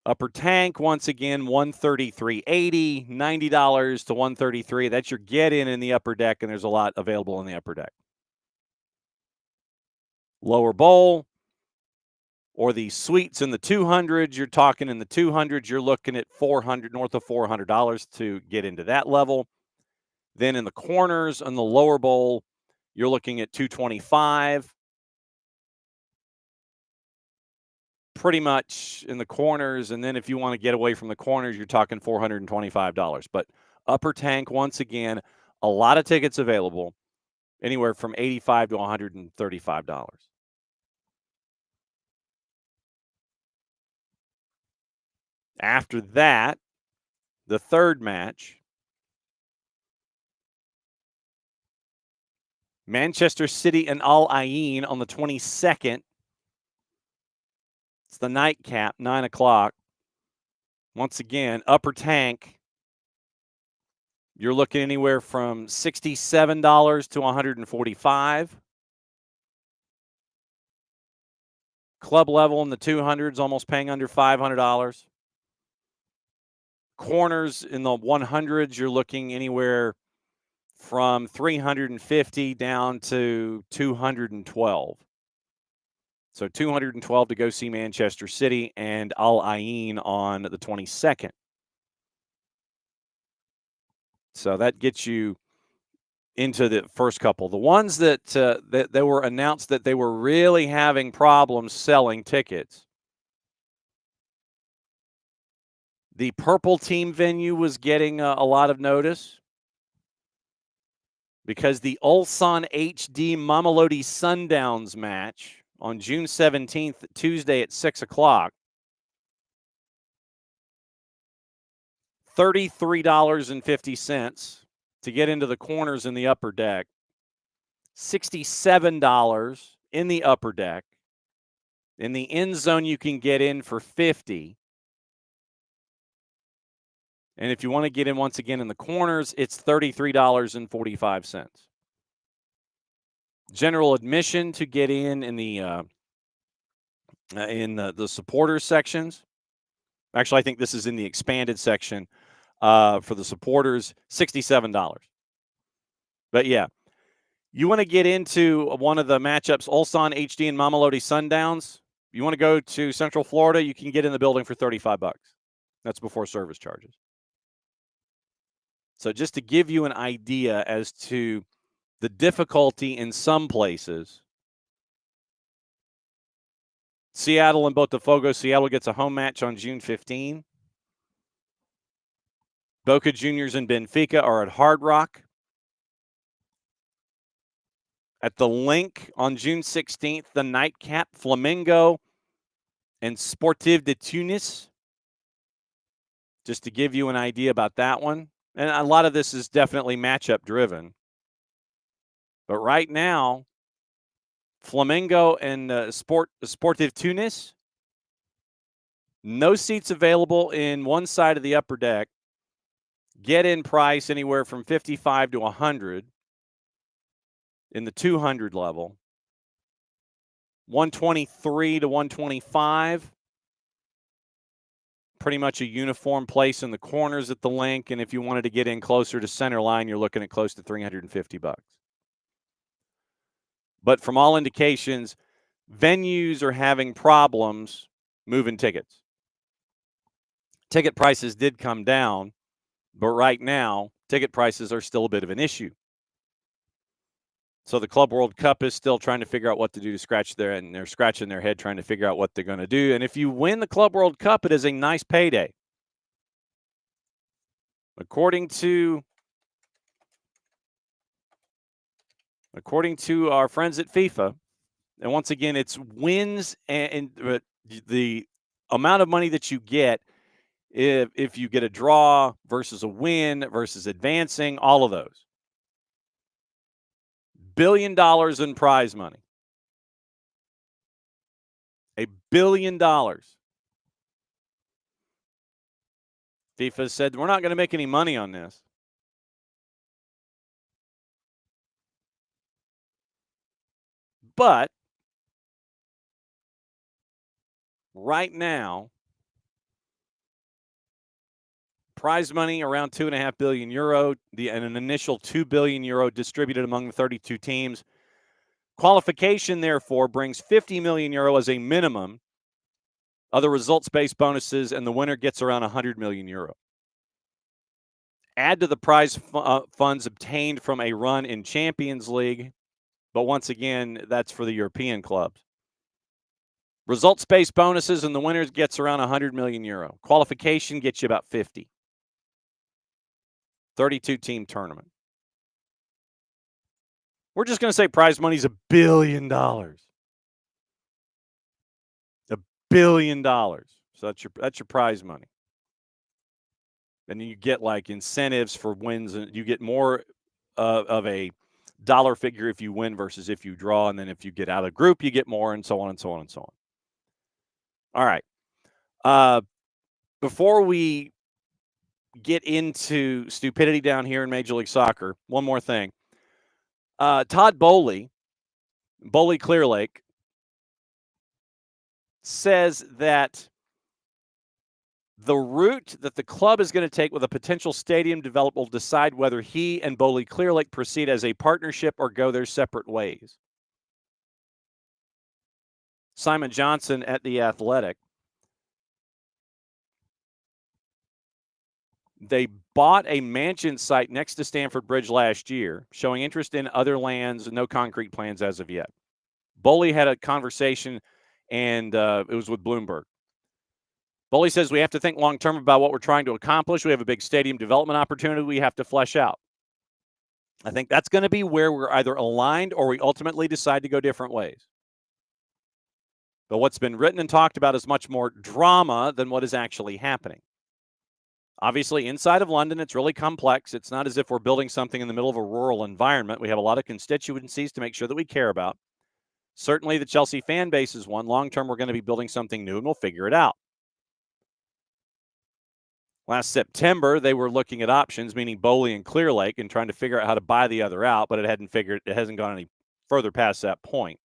upper tank, once again, $133.80, $90 to $133. That's your get-in in the upper deck, and there's a lot available in the upper deck. Lower bowl or the suites in the 200s, you're talking in the 200s, you're looking at north of $400 to get into that level. Then in the corners on the lower bowl, you're looking at $225. Pretty much in the corners. And then if you want to get away from the corners, you're talking $425. But upper tank, once again, a lot of tickets available, anywhere from $85 to $135. After that, the third match, Manchester City and Al Ain on the 22nd. It's the nightcap, 9 o'clock. Once again, upper tank, you're looking anywhere from $67 to $145. Club level in the 200s, almost paying under $500. Corners in the 100s, you're looking anywhere from 350 down to 212. So 212 to go see Manchester City and Al Ain on the 22nd. So that gets you into the first couple. The ones that they were announced that they were really having problems selling tickets. The Purple Team venue was getting a lot of notice because the Ulsan HD Mamelodi Sundowns match on June 17th, Tuesday at 6 o'clock, $33.50 to get into the corners in the upper deck, $67 in the upper deck. In the end zone, you can get in for $50. And if you want to get in once again in the corners, it's $33.45. General admission to get in the supporters sections. Actually, I think this is in the expanded section for the supporters, $67. But yeah, you want to get into one of the matchups, Ulsan HD and Mamelodi Sundowns. You want to go to Central Florida, you can get in the building for $35. That's before service charges. So just to give you an idea as to the difficulty in some places, Seattle and Botafogo. Seattle gets a home match on June 15. Boca Juniors and Benfica are at Hard Rock. At the Link on June 16th, the nightcap, Flamengo and Sportive de Tunis. Just to give you an idea about that one. And a lot of this is definitely matchup driven. But right now, Flamengo and Sportive Tunis, no seats available in one side of the upper deck. Get in price anywhere from 55 to 100 in the 200 level. 123 to 125. Pretty much a uniform place in the corners at the Link, and if you wanted to get in closer to center line, you're looking at close to $350. But from all indications, venues are having problems moving tickets. Ticket prices did come down, but right now, ticket prices are still a bit of an issue. So the Club World Cup is still trying to figure out what to do to scratch there, and they're scratching their head trying to figure out what they're going to do. And if you win the Club World Cup, it is a nice payday. According to our friends at FIFA, and once again, it's wins and the amount of money that you get if you get a draw versus a win versus advancing, all of those. $1 billion in prize money. $1 billion. FIFA said, we're not going to make any money on this. But right now, prize money around €2.5 billion, and an initial €2 billion distributed among the 32 teams. Qualification, therefore, brings €50 million as a minimum. Other results-based bonuses, and the winner gets around €100 million. Add to the prize funds obtained from a run in Champions League, but once again, that's for the European clubs. Results-based bonuses, and the winner gets around €100 million. Qualification gets you about 50. 32-team tournament. We're just going to say prize money's $1 billion. $1 billion. So that's your prize money. And you get like incentives for wins, and you get more of a dollar figure if you win versus if you draw, and then if you get out of the group, you get more, and so on and so on and so on. All right. Before we get into stupidity down here in Major League Soccer, one more thing. Todd Bowley Clear Lake, says that The route that the club is going to take with a potential stadium development will decide whether he and Boley Clearlake proceed as a partnership or go their separate ways. Simon Johnson at The Athletic. They bought a mansion site next to Stamford Bridge last year, showing interest in other lands, no concrete plans as of yet. Boley had a conversation, and it was with Bloomberg. Boley says we have to think long-term about what we're trying to accomplish. We have a big stadium development opportunity we have to flesh out. I think that's going to be where we're either aligned or we ultimately decide to go different ways. But what's been written and talked about is much more drama than what is actually happening. Obviously, inside of London, it's really complex. It's not as if we're building something in the middle of a rural environment. We have a lot of constituencies to make sure that we care about. Certainly, the Chelsea fan base is one. Long-term, we're going to be building something new, and we'll figure it out. Last September, they were looking at options, meaning Boley and Clearlake, and trying to figure out how to buy the other out, but it hasn't gone any further past that point.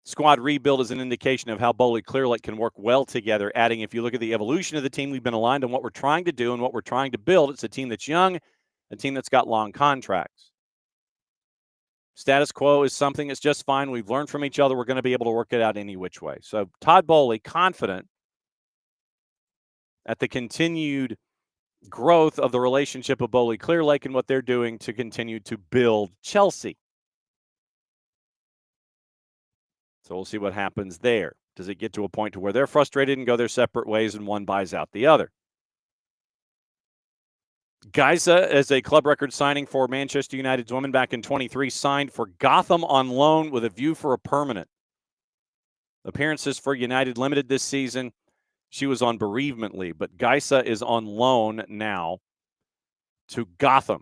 Squad rebuild is an indication of how Boley Clearlake can work well together, adding, if you look at the evolution of the team, we've been aligned on what we're trying to do and what we're trying to build. It's a team that's young, a team that's got long contracts. Status quo is something that's just fine. We've learned from each other. We're going to be able to work it out any which way. So Todd Boley, confident at the continued growth of the relationship of Boley Clearlake and what they're doing to continue to build Chelsea. So we'll see what happens there. Does it get to a point to where they're frustrated and go their separate ways and one buys out the other? Geisa, as a club record signing for Manchester United's women back in 23, signed for Gotham on loan with a view for a permanent. Appearances for United limited this season. She was on bereavement leave, but Geisa is on loan now to Gotham.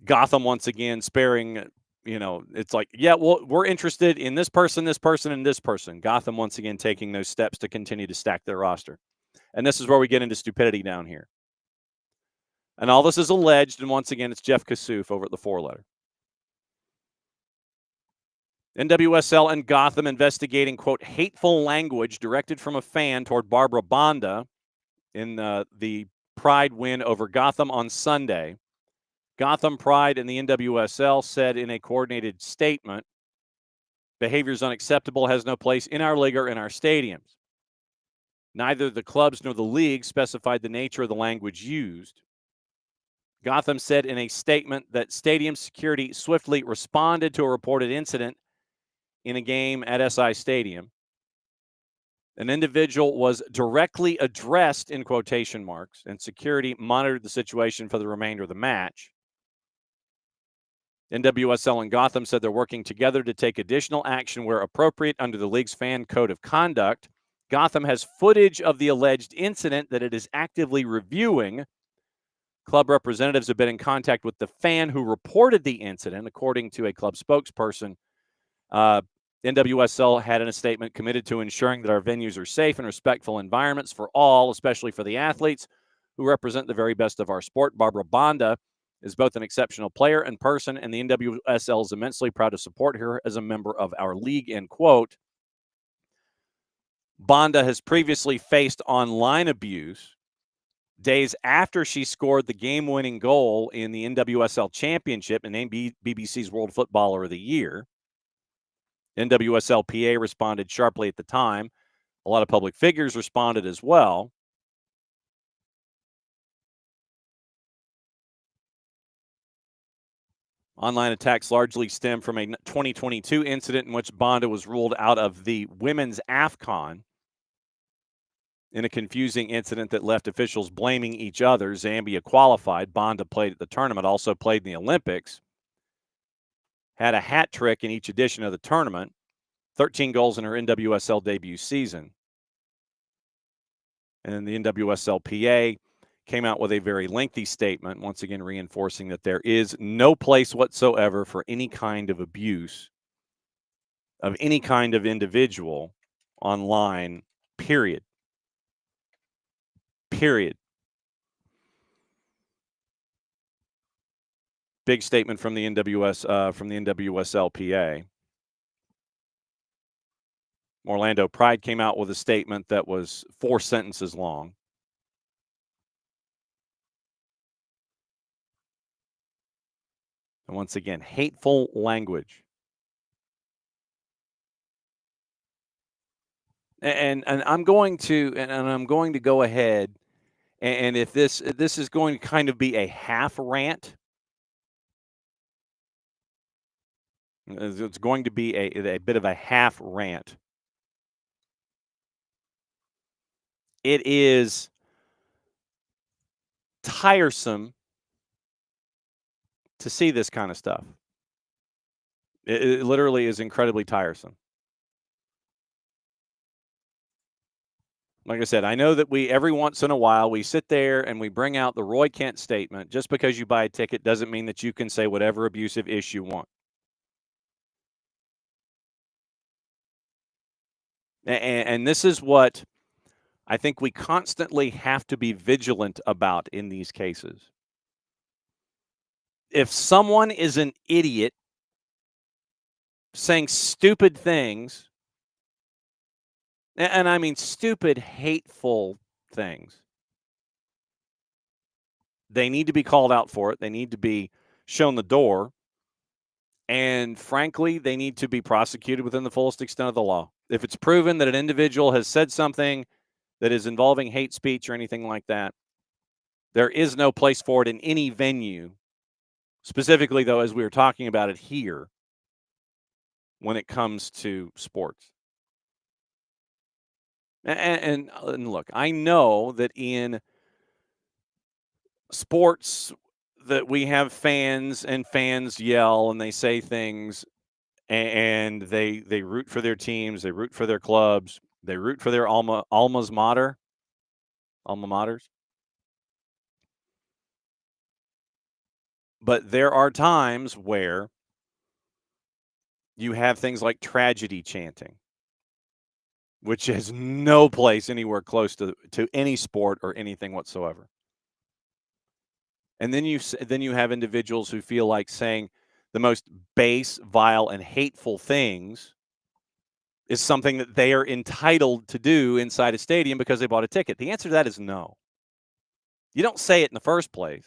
Gotham, once again, sparing, it's like, yeah, well, we're interested in this person, and this person. Gotham, once again, taking those steps to continue to stack their roster. And this is where we get into stupidity down here. And all this is alleged, and once again, it's Jeff Kassouf over at the Four Letter. NWSL and Gotham investigating, quote, hateful language directed from a fan toward Barbara Bonda in the Pride win over Gotham on Sunday. Gotham, Pride, and the NWSL said in a coordinated statement, behavior is unacceptable, has no place in our league or in our stadiums. Neither the clubs nor the league specified the nature of the language used. Gotham said in a statement that stadium security swiftly responded to a reported incident in a game at SI Stadium. An individual was directly addressed in quotation marks, and security monitored the situation for the remainder of the match. NWSL and Gotham said they're working together to take additional action where appropriate under the league's fan code of conduct. Gotham has footage of the alleged incident that it is actively reviewing. Club representatives have been in contact with the fan who reported the incident, according to a club spokesperson. NWSL had in a statement committed to ensuring that our venues are safe and respectful environments for all, especially for the athletes who represent the very best of our sport. Barbara Bonda is both an exceptional player and person, and the NWSL is immensely proud to support her as a member of our league, end quote. Bonda has previously faced online abuse days after she scored the game-winning goal in the NWSL Championship and named BBC's World Footballer of the Year. NWSL-PA responded sharply at the time. A lot of public figures responded as well. Online attacks largely stem from a 2022 incident in which Bonda was ruled out of the women's AFCON in a confusing incident that left officials blaming each other. Zambia qualified. Bonda played at the tournament, also played in the Olympics. Had a hat trick in each edition of the tournament. 13 goals in her NWSL debut season. And the NWSL-PA came out with a very lengthy statement, once again reinforcing that there is no place whatsoever for any kind of abuse of any kind of individual online, period. Period. Big statement from the NWSL-PA. Orlando Pride came out with a statement that was 4 sentences long. And once again, hateful language. And I'm going to go ahead, and if this is going to kind of be a half rant, it's going to be a bit of a half rant. It is tiresome to see this kind of stuff. It literally is incredibly tiresome. Like I said, I know that every once in a while, we sit there and we bring out the Roy Kent statement. Just because you buy a ticket doesn't mean that you can say whatever abusive ish you want. And this is what I think we constantly have to be vigilant about in these cases. If someone is an idiot saying stupid things, and I mean stupid, hateful things, they need to be called out for it. They need to be shown the door. And frankly, they need to be prosecuted within the fullest extent of the law. If it's proven that an individual has said something that is involving hate speech or anything like that, there is no place for it in any venue. Specifically, though, as we were talking about it here, when it comes to sports. And look, I know that in sports that we have fans and fans yell and they say things and they root for their teams, they root for their clubs, they root for their alma maters. But there are times where you have things like tragedy chanting, which has no place anywhere close to any sport or anything whatsoever. And then you have individuals who feel like saying the most base, vile, and hateful things is something that they are entitled to do inside a stadium because they bought a ticket. The answer to that is no. You don't say it in the first place.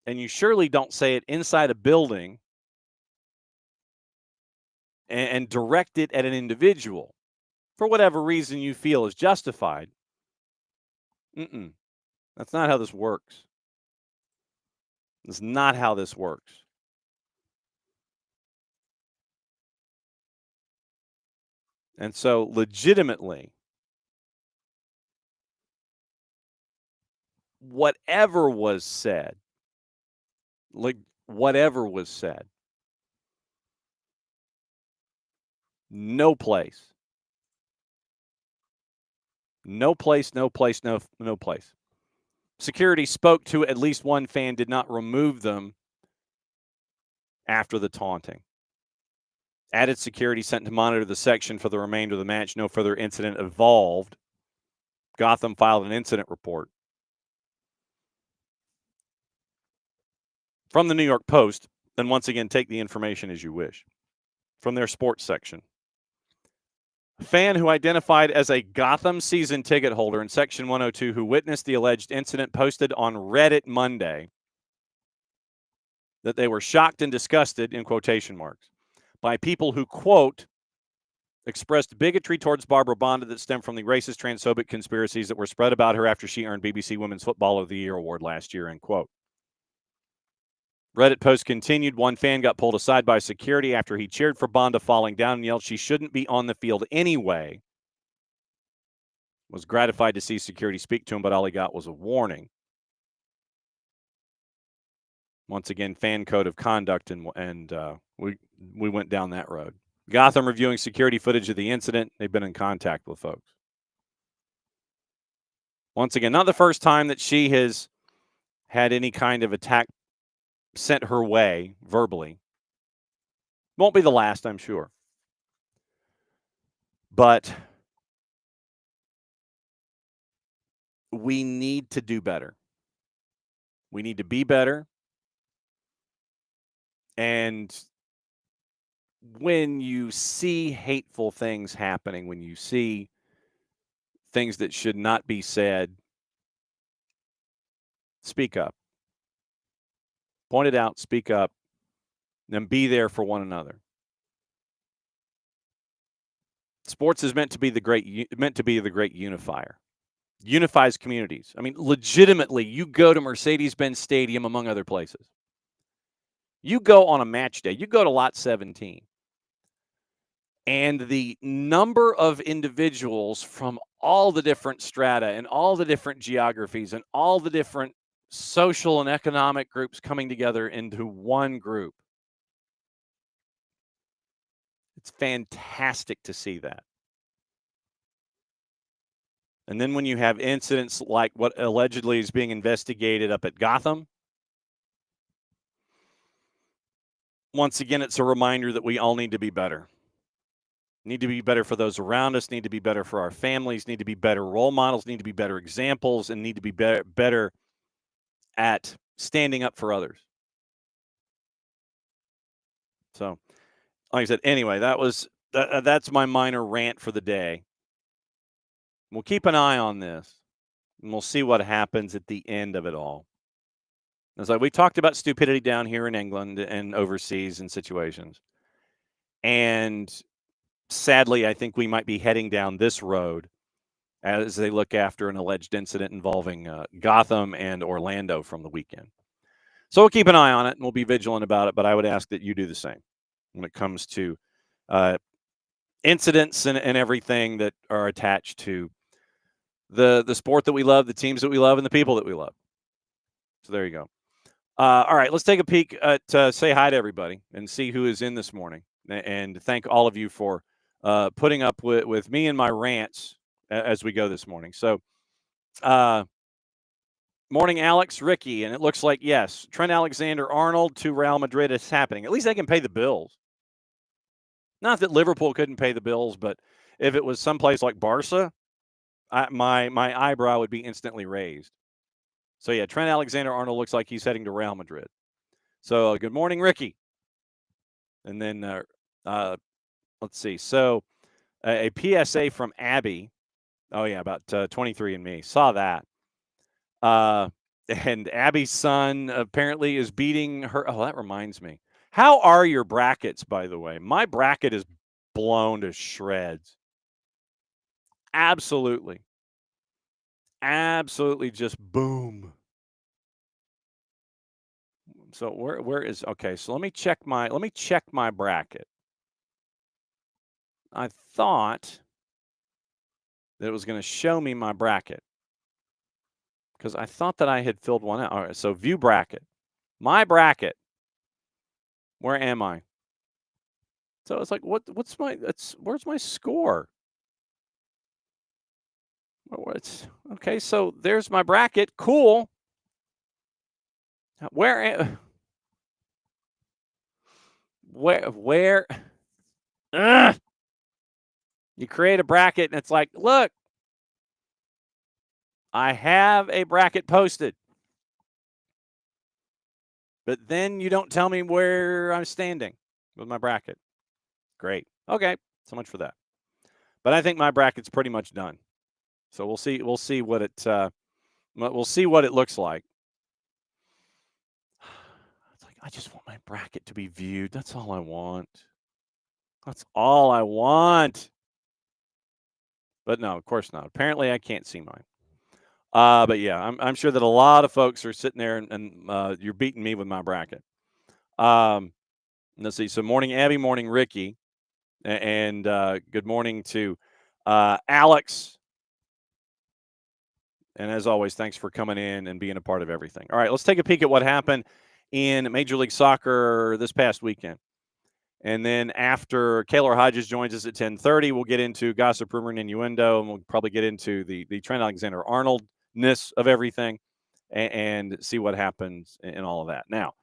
And you surely don't say it inside a building and direct it at an individual for whatever reason you feel is justified. That's not how this works. That's not how this works. And so, legitimately, whatever was said, no place. No place. Security spoke to at least one fan, did not remove them after the taunting. Added security sent to monitor the section for the remainder of the match. No further incident evolved. Gotham filed an incident report. From the New York Post, and once again, take the information as you wish. From their sports section. A fan who identified as a Gotham season ticket holder in section 102 who witnessed the alleged incident posted on Reddit Monday that they were shocked and disgusted, in quotation marks, by people who, quote, expressed bigotry towards Barbara Bonda that stemmed from the racist, transphobic conspiracies that were spread about her after she earned BBC Women's Footballer of the Year award last year, end quote. Reddit post continued. One fan got pulled aside by security after he cheered for Bonda falling down and yelled she shouldn't be on the field anyway. Was gratified to see security speak to him, but all he got was a warning. Once again, fan code of conduct, and we went down that road. Gotham reviewing security footage of the incident. They've been in contact with folks. Once again, not the first time that she has had any kind of attack sent her way verbally. Won't be the last, I'm sure. But we need to do better. We need to be better. And when you see hateful things happening, when you see things that should not be said, speak up. Point it out, speak up, and be there for one another. Sports is meant to be the great unifier. Unifies communities. I mean, legitimately, you go to Mercedes-Benz Stadium, among other places. You go on a match day, you go to Lot 17, and the number of individuals from all the different strata and all the different geographies and all the different social and economic groups coming together into one group. It's fantastic to see that. And then when you have incidents like what allegedly is being investigated up at Gotham, once again, it's a reminder that we all need to be better. Need to be better for those around us, need to be better for our families, need to be better role models, need to be better examples, and need to be better at standing up for others. So, like I said, anyway, that's my minor rant for the day. We'll keep an eye on this, and we'll see what happens at the end of it all. As we talked about stupidity down here in England and overseas in situations. And sadly, I think we might be heading down this road as they look after an alleged incident involving Gotham and Orlando from the weekend. So we'll keep an eye on it and we'll be vigilant about it, but I would ask that you do the same when it comes to incidents and everything that are attached to the sport that we love, the teams that we love, and the people that we love. So there you go. All right, let's take a peek at say hi to everybody and see who is in this morning. And thank all of you for putting up with me and my rants as we go this morning. So, morning, Alex, Ricky, and it looks like, yes, Trent Alexander-Arnold to Real Madrid is happening. At least they can pay the bills. Not that Liverpool couldn't pay the bills, but if it was someplace like Barca, my eyebrow would be instantly raised. So, yeah, Trent Alexander-Arnold looks like he's heading to Real Madrid. So, good morning, Ricky. And then let's see. So, a PSA from Abby. Oh, yeah, about 23andMe. Saw that. And Abby's son apparently is beating her. Oh, that reminds me. How are your brackets, by the way? My bracket is blown to shreds. Absolutely. Absolutely just boom. So where is okay, so let me check my bracket. I thought that it was going to show me my bracket because I thought that I had filled one out. All right, so view bracket. My bracket. Where am I? So it's like where's my score? What's okay, so there's my bracket. Cool. Where Ugh! You create a bracket and it's like, look, I have a bracket posted. But then you don't tell me where I'm standing with my bracket. Great. Okay. So much for that. But I think my bracket's pretty much done. So we'll see what it looks like. It's like I just want my bracket to be viewed. That's all I want. That's all I want. But no, of course not. Apparently I can't see mine. But yeah, I'm sure that a lot of folks are sitting there and you're beating me with my bracket. Let's see. So morning, Abby. Morning, Ricky. And good morning to Alex. And as always, thanks for coming in and being a part of everything. All right, let's take a peek at what happened in Major League Soccer this past weekend. And then after Kaylor Hodges joins us at 10:30, we'll get into gossip, rumor, and innuendo, and we'll probably get into the Trent Alexander-Arnold-ness of everything and see what happens in all of that. Now,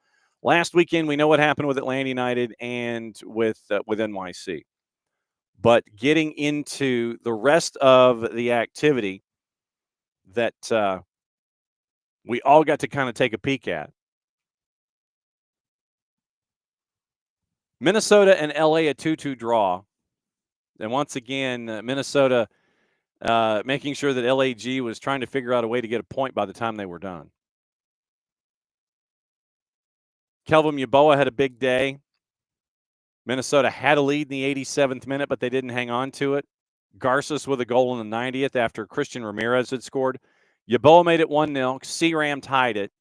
last weekend, we know what happened with Atlanta United and with NYC. But getting into the rest of the activity that we all got to kind of take a peek at. Minnesota and LA a 2-2 draw. And once again, Minnesota making sure that LAG was trying to figure out a way to get a point by the time they were done. Kelvin Yeboah had a big day. Minnesota had a lead in the 87th minute, but they didn't hang on to it. Garces with a goal in the 90th after Christian Ramirez had scored. Yeboah made it 1-0. C-Ram tied it.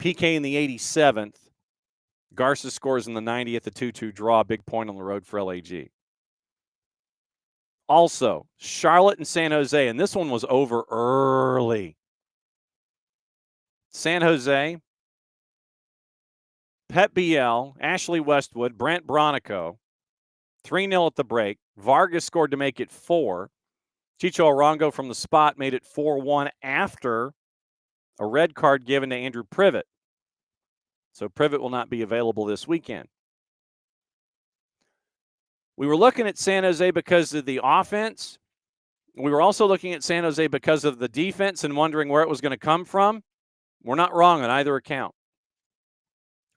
PK in the 87th. Garces scores in the 90th, a 2-2 draw. Big point on the road for LAG. Also, Charlotte and San Jose, and this one was over early. San Jose, Pet BL, Ashley Westwood, Brent Bronico, 3-0 at the break. Vargas scored to make it 4. Chicho Arango from the spot made it 4-1 after a red card given to Andrew Privet. So Privet will not be available this weekend. We were looking at San Jose because of the offense. We were also looking at San Jose because of the defense and wondering where it was going to come from. We're not wrong on either account.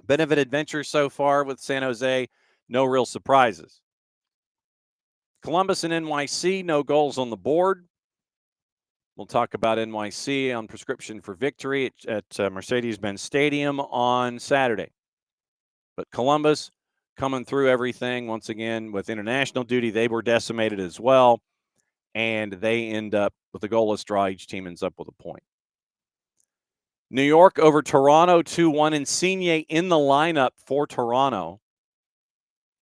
Benefit adventure so far with San Jose, no real surprises. Columbus and NYC, no goals on the board. We'll talk about NYC on Prescription for Victory at Mercedes-Benz Stadium on Saturday. But Columbus coming through everything. Once again, with international duty, they were decimated as well. And they end up with a goalless draw. Each team ends up with a point. New York over Toronto 2-1. Insigne in the lineup for Toronto.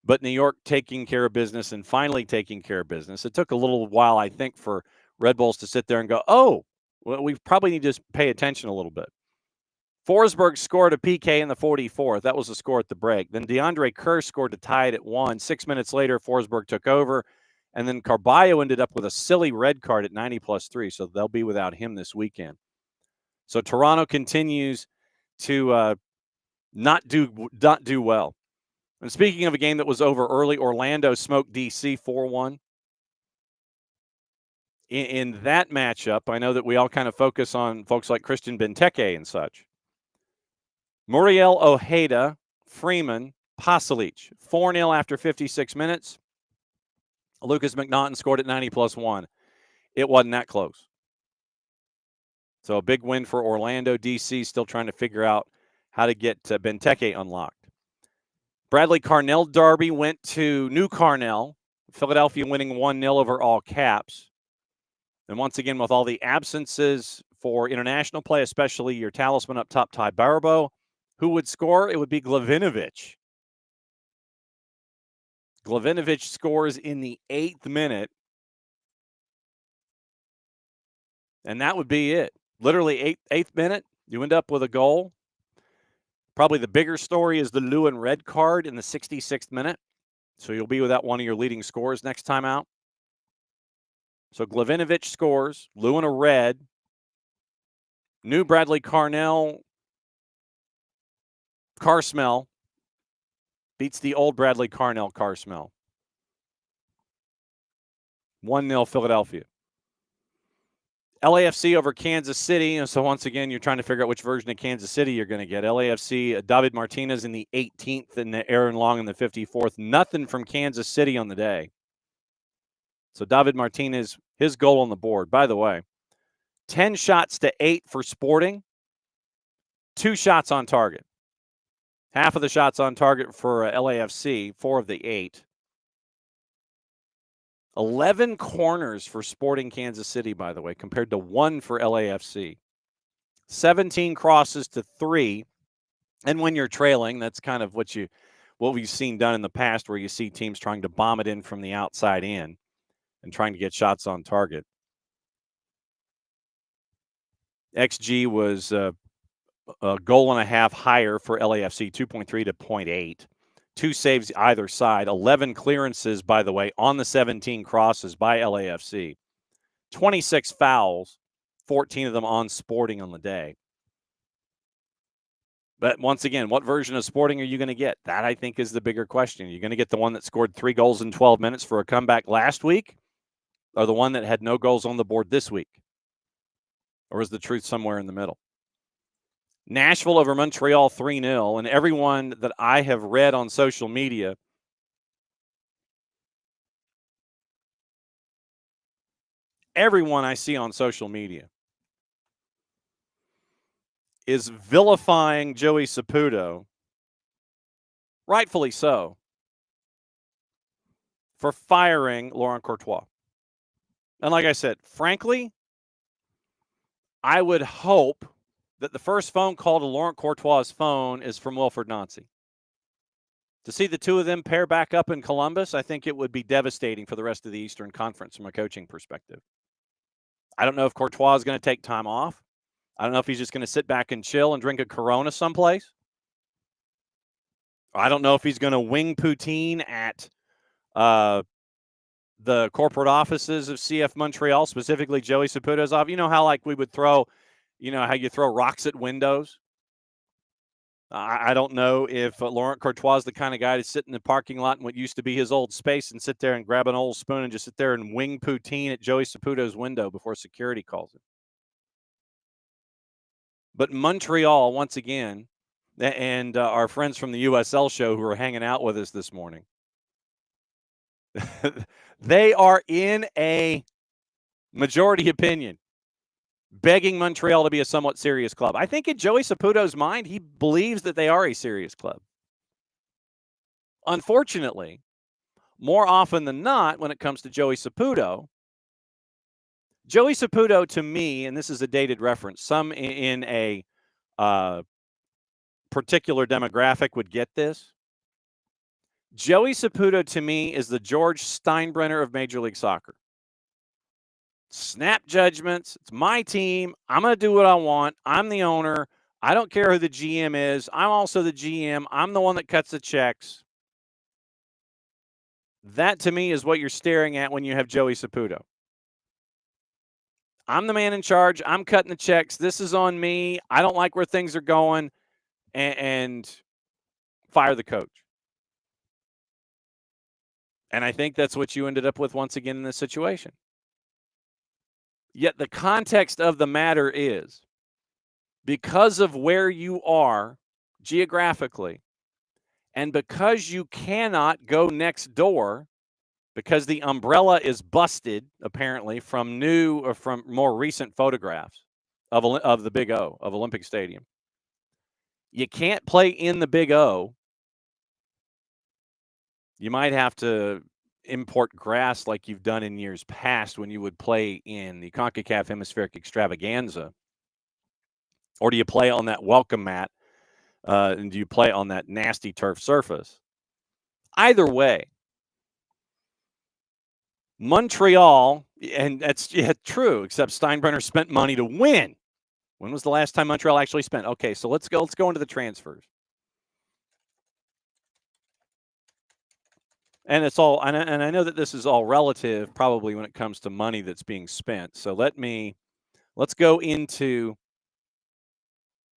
But New York taking care of business and finally taking care of business. It took a little while, I think, for Red Bulls to sit there and go, oh, well, we probably need to just pay attention a little bit. Forsberg scored a PK in the 44th. That was the score at the break. Then DeAndre Kerr scored to tie it at 1. 6 minutes later, Forsberg took over. And then Carballo ended up with a silly red card at 90+3. So they'll be without him this weekend. So Toronto continues to not do well. And speaking of a game that was over early, Orlando smoked DC 4-1. In that matchup, I know that we all kind of focus on folks like Christian Benteke and such. Muriel Ojeda, Freeman, Pasalic, 4-0 after 56 minutes. Lucas McNaughton scored at 90+1. It wasn't that close. So a big win for Orlando. DC still trying to figure out how to get Benteke unlocked. Bradley Carnell derby went to New Carnell. Philadelphia winning 1-0 over All Caps. And once again, with all the absences for international play, especially your talisman up top, Ty Barbo, who would score? It would be Glavinovic. Glavinovic scores in the 8th minute. And that would be it. Literally 8th minute, you end up with a goal. Probably the bigger story is the Lewin red card in the 66th minute. So you'll be without one of your leading scorers next time out. So Glavinovic scores, Lewin a red. New Bradley Carnell, Carsmell beats the old Bradley Carnell, Carsmell. 1-0 Philadelphia. LAFC over Kansas City. And so once again, you're trying to figure out which version of Kansas City you're going to get. LAFC, David Martinez in the 18th and Aaron Long in the 54th. Nothing from Kansas City on the day. So David Martinez, his goal on the board. By the way, 10 shots to 8 for Sporting. 2 shots on target. Half of the shots on target for LAFC, 4 of the 8. 11 corners for Sporting Kansas City, by the way, compared to 1 for LAFC. 17 crosses to 3. And when you're trailing, that's kind of what we've seen done in the past, where you see teams trying to bomb it in from the outside in and trying to get shots on target. XG was a goal and a half higher for LAFC, 2.3 to 0.8. 2 saves either side. 11 clearances, by the way, on the 17 crosses by LAFC. 26 fouls, 14 of them on Sporting on the day. But once again, what version of Sporting are you going to get? That, I think, is the bigger question. Are you going to get the one that scored 3 goals in 12 minutes for a comeback last week, or the one that had no goals on the board this week? Or is the truth somewhere in the middle? Nashville over Montreal 3-0, and everyone that I have read on social media everyone I see on social media is vilifying Joey Saputo, rightfully so, for firing Laurent Courtois. And like I said, frankly, I would hope that the first phone call to Laurent Courtois' phone is from Wilfried Nancy. To see the two of them pair back up in Columbus, I think it would be devastating for the rest of the Eastern Conference from a coaching perspective. I don't know if Courtois is going to take time off. I don't know if he's just going to sit back and chill and drink a Corona someplace. I don't know if he's going to wing poutine at the corporate offices of CF Montreal, specifically Joey Saputo's office. You know how like we would throw, how you throw rocks at windows? I don't know if Laurent Courtois is the kind of guy to sit in the parking lot in what used to be his old space and sit there and grab an old spoon and just sit there and wing poutine at Joey Saputo's window before security calls him. But Montreal, once again, and our friends from the USL show who are hanging out with us this morning, they are in a majority opinion begging Montreal to be a somewhat serious club. I think in Joey Saputo's mind, he believes that they are a serious club. Unfortunately, more often than not, when it comes to Joey Saputo to me, and this is a dated reference, some in a particular demographic would get this. Joey Saputo to me is the George Steinbrenner of Major League Soccer. Snap judgments. It's my team. I'm going to do what I want. I'm the owner. I don't care who the GM is. I'm also the GM. I'm the one that cuts the checks. That, to me, is what you're staring at when you have Joey Saputo. I'm the man in charge. I'm cutting the checks. This is on me. I don't like where things are going. And fire the coach. And I think that's what you ended up with once again in this situation. Yet the context of the matter is, because of where you are geographically, and because you cannot go next door, because the umbrella is busted, apparently, from new or from more recent photographs of the Big O, of Olympic Stadium. You can't play in the Big O. You might have to import grass like you've done in years past when you would play in the CONCACAF Hemispheric Extravaganza. Or do you play on that welcome mat? And do you play on that nasty turf surface? Either way, Montreal, and that's true, except Steinbrenner spent money to win. When was the last time Montreal actually spent? Okay, so let's go into the transfers. And it's all, and I know that this is all relative, probably when it comes to money that's being spent. So let's go into.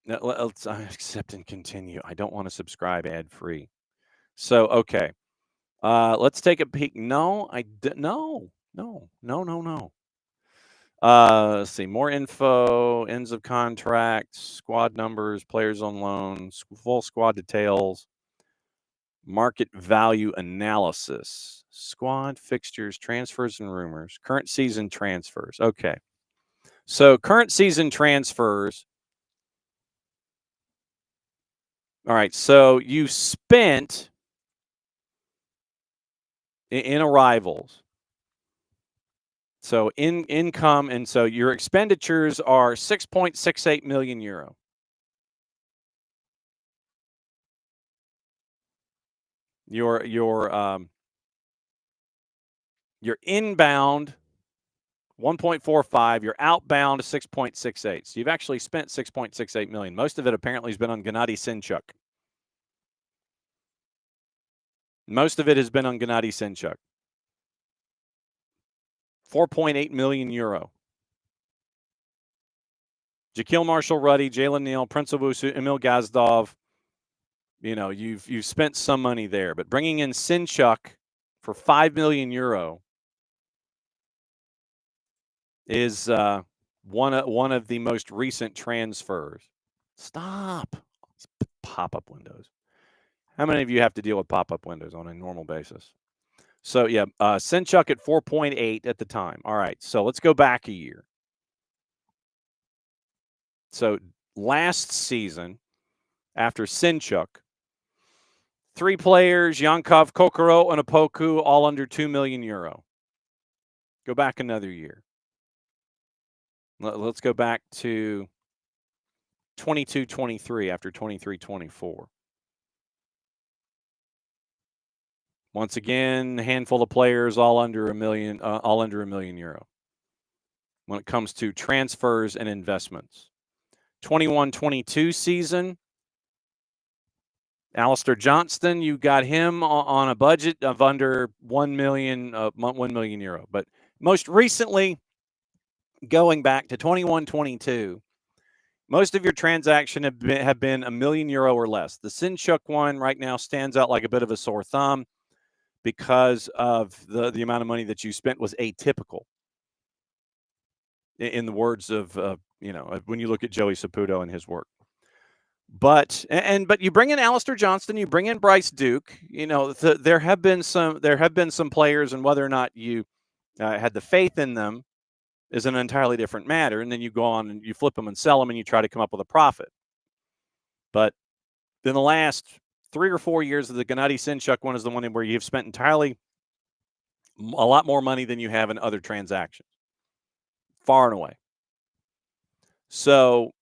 Let's accept and continue. I don't want to subscribe ad free. So okay, let's take a peek. No. Let's see, more info, ends of contracts, squad numbers, players on loan, full squad details, market value analysis, squad fixtures, transfers and rumors, current season transfers. Okay. So current season transfers. All right. So you spent in arrivals. So in income, and so your expenditures are 6.68 million euro. Your inbound 1.45, your outbound 6.68. So you've actually spent 6.68 million. Most of it apparently has been on Gennady Sinchuk. Most of it has been on Gennady Sinchuk. 4.8 million euro. Jaquil Marshall-Ruddy, Jalen Neal, Prince Owusu, Emil Gazdov. You've spent some money there, but bringing in Sinchuk for 5 million euro is one of the most recent transfers. Stop. Pop-up windows. How many of you have to deal with pop-up windows on a normal basis? So, yeah, Sinchuk at 4.8 at the time. All right, so let's go back a year. So last season, after Sinchuk, 3 players, Yankov, Kokoro, and Apoku, all under 2 million euro. Go back another year. Let's go back to 22-23 after 23-24. Once again, a handful of players, all under a million euro. When it comes to transfers and investments, 21-22 season, Alistair Johnston, you got him on a budget of under 1 million euro. But most recently, going back to 21-22, most of your transactions have been €1 million or less. The Sinchuk one right now stands out like a bit of a sore thumb because of the amount of money that you spent was atypical. In the words of when you look at Joey Saputo and his work. But you bring in Alistair Johnston, you bring in Bryce Duke. There have been some players, and whether or not you had the faith in them is an entirely different matter. And then you go on and you flip them and sell them, and you try to come up with a profit. But in the last 3 or 4 years of the Gennady Sinchuk one is the one where you've spent entirely a lot more money than you have in other transactions, far and away. So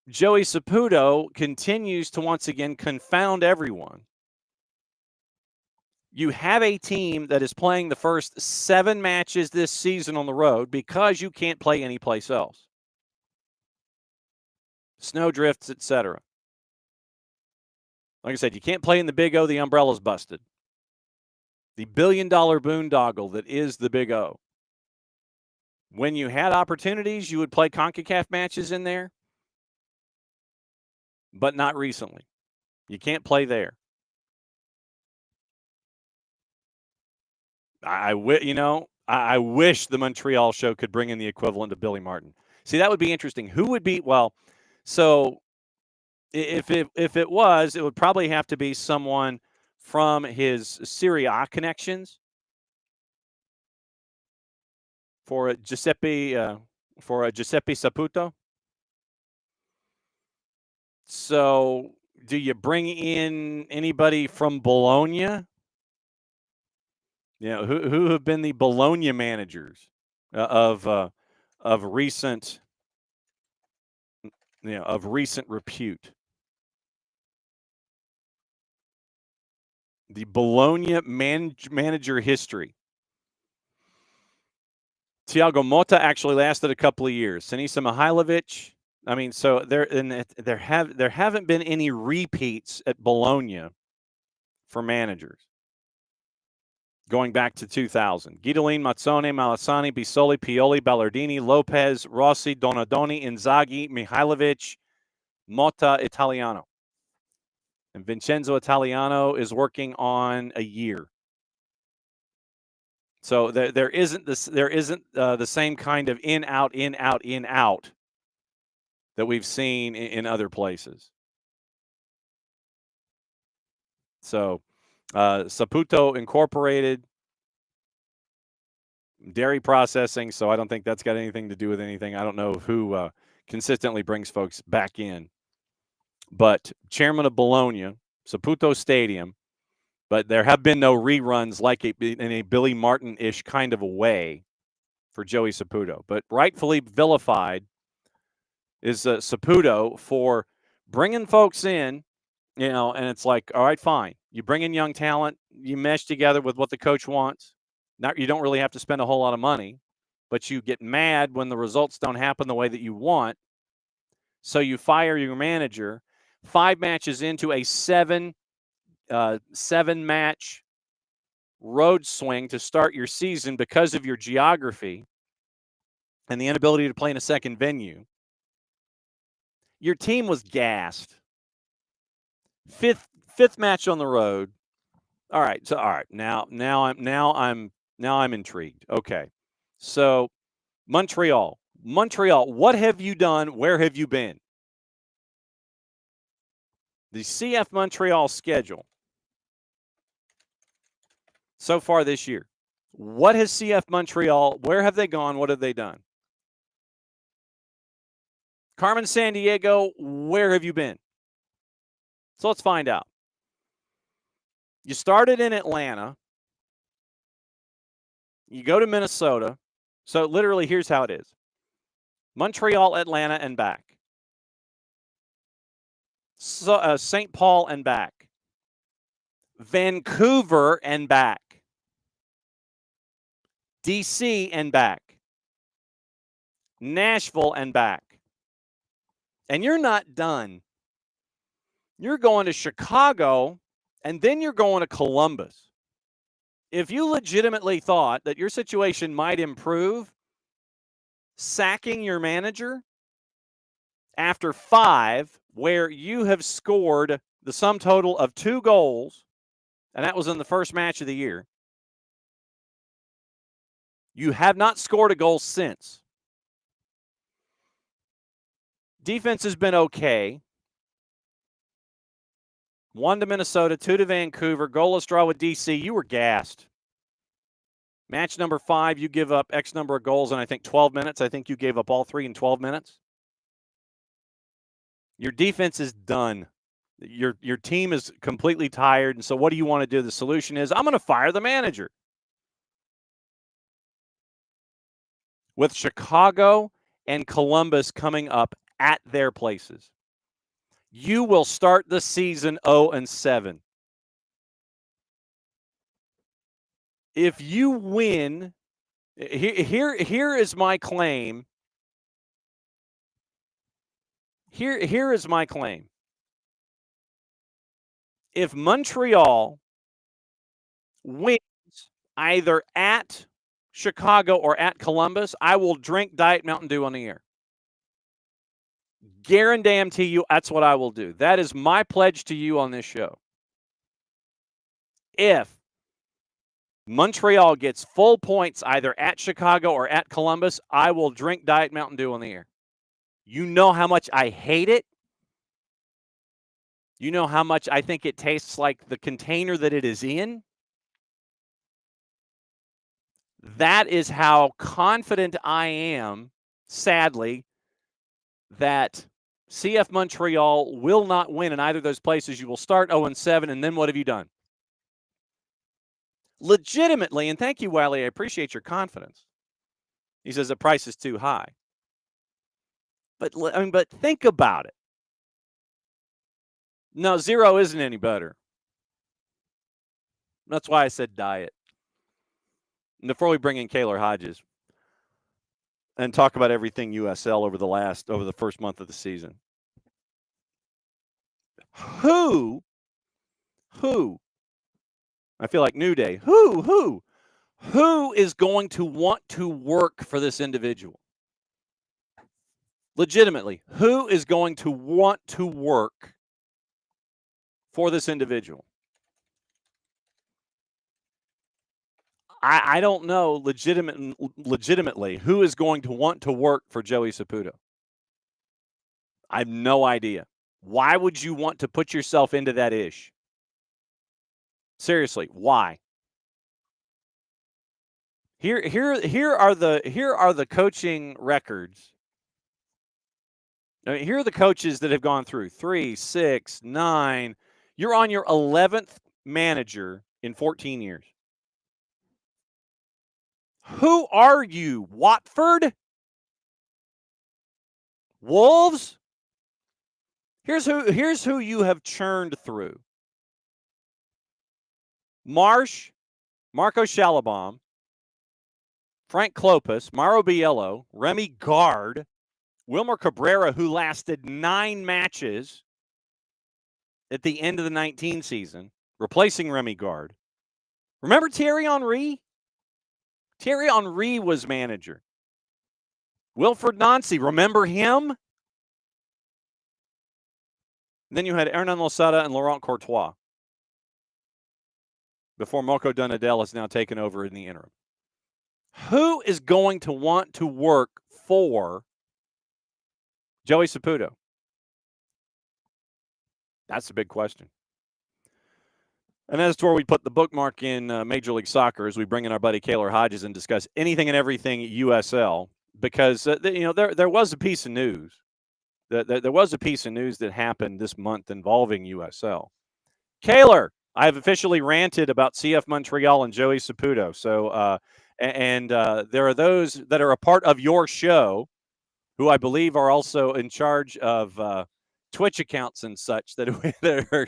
Joey Saputo continues to once again confound everyone. You have a team that is playing the first 7 matches this season on the road because you can't play anyplace else. Snowdrifts, etc. Like I said, you can't play in the Big O. The umbrella's busted. The billion-dollar boondoggle that is the Big O. When you had opportunities, you would play CONCACAF matches in there, but not recently. You can't play there. I wish the Montreal show could bring in the equivalent of Billy Martin. See, that would be interesting. Who would be so if it was, it would probably have to be someone from his Serie A connections for Giuseppe Saputo. So, do you bring in anybody from Bologna? Who have been the Bologna managers of recent repute? The Bologna manager history. Thiago Motta actually lasted a couple of years. Sinisa Mihailovic. I mean, so there haven't been any repeats at Bologna for managers going back to 2000. Guidolin, Mazzone, Malassani, Bisoli, Pioli, Ballardini, Lopez, Rossi, Donadoni, Inzaghi, Mihailovic, Motta, Italiano. And Vincenzo Italiano is working on a year. So there isn't the same kind of in out that we've seen in other places. So Saputo Incorporated, dairy processing. So I don't think that's got anything to do with anything. I don't know who consistently brings folks back in. But chairman of Bologna, Saputo Stadium. But there have been no reruns like in a Billy Martin-ish kind of a way for Joey Saputo. But rightfully vilified is Saputo for bringing folks in, and it's like, all right, fine. You bring in young talent, you mesh together with what the coach wants. You don't really have to spend a whole lot of money, but you get mad when the results don't happen the way that you want. So you fire your manager 5 matches into a 7-match road swing to start your season because of your geography and the inability to play in a second venue. Your team was gassed. Fifth match on the road. All right. Now I'm intrigued. Okay. So Montreal, what have you done? Where have you been? The CF Montreal schedule so far this year. What has CF Montreal, where have they gone? What have they done? Carmen Sandiego, where have you been? So let's find out. You started in Atlanta. You go to Minnesota. So literally, here's how it is. Montreal, Atlanta, and back. So, St. Paul and back. Vancouver and back. DC and back. Nashville and back. And you're not done. You're going to Chicago, and then you're going to Columbus. If you legitimately thought that your situation might improve, sacking your manager after 5, where you have scored the sum total of 2 goals, and that was in the first match of the year. You have not scored a goal since. Defense has been okay. 1 to Minnesota, 2 to Vancouver, goalless draw with DC. You were gassed. Match number 5, you give up X number of goals in, I think, 12 minutes. I think you gave up all 3 in 12 minutes. Your defense is done. Your team is completely tired, and so what do you want to do? The solution is, I'm going to fire the manager. With Chicago and Columbus coming up at their places, you will start the season 0-7. If you win, here is my claim. Here is my claim. If Montreal wins either at Chicago or at Columbus, I will drink Diet Mountain Dew on the air. Guarantee you that's what I will do. That is my pledge to you on this show. If Montreal gets full points either at Chicago or at Columbus, I will drink Diet Mountain Dew on the air. You know how much I hate it. You know how much I think it tastes like the container that it is in. That is how confident I am, sadly, that CF Montreal will not win in either of those places. You will start 0-7, and then what have you done? Legitimately, and thank you, Wiley, I appreciate your confidence. He says the price is too high. But think about it. No, 0 isn't any better. That's why I said diet. And before we bring in Kaylor Hodges and talk about everything USL over the first month of the season. Who, I feel like New Day, who is going to want to work for this individual? Legitimately, who is going to want to work for this individual? I don't know legitimately who is going to want to work for Joey Saputo. I have no idea. Why would you want to put yourself into that ish? Seriously, why? Here are the coaching records. I mean, here are the coaches that have gone through 3, 6, 9. You're on your 11th manager in 14 years. Who are you, Watford? Wolves? Here's who you have churned through. Marsh, Marco Schalabam, Frank Klopas, Mauro Biello, Remy Gard, Wilmer Cabrera, who lasted 9 matches at the end of the 19 season, replacing Remy Gard. Remember Thierry Henry? Thierry Henry was manager. Wilfred Nancy, remember him? And then you had Hernan Losada and Laurent Courtois before Marco Donadel has now taken over in the interim. Who is going to want to work for Joey Saputo? That's the big question. And that's where we put the bookmark in Major League Soccer as we bring in our buddy Kaylor Hodges and discuss anything and everything USL. Because there was a piece of news. There was a piece of news that happened this month involving USL. Kaylor, I have officially ranted about CF Montreal and Joey Saputo. So, there are those that are a part of your show who I believe are also in charge of Twitch accounts and such that are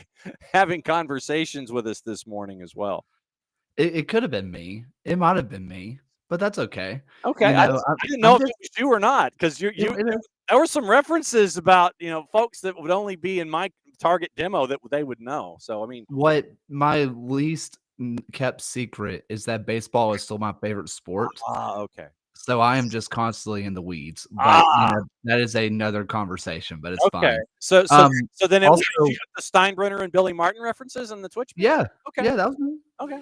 having conversations with us this morning as well. It could have been me. It might have been me, but that's okay. Okay, You know, I didn't know if it was you or not because it is. there were some references about folks that would only be in my target demo that they would know. So I mean, What my least kept secret is that baseball is still my favorite sport. okay. So I am just constantly in the weeds, but that is another conversation, but it's Okay. fine. So then Also, you got the Steinbrenner and Billy Martin references in the Twitch. yeah, Okay. yeah, that was me. Okay.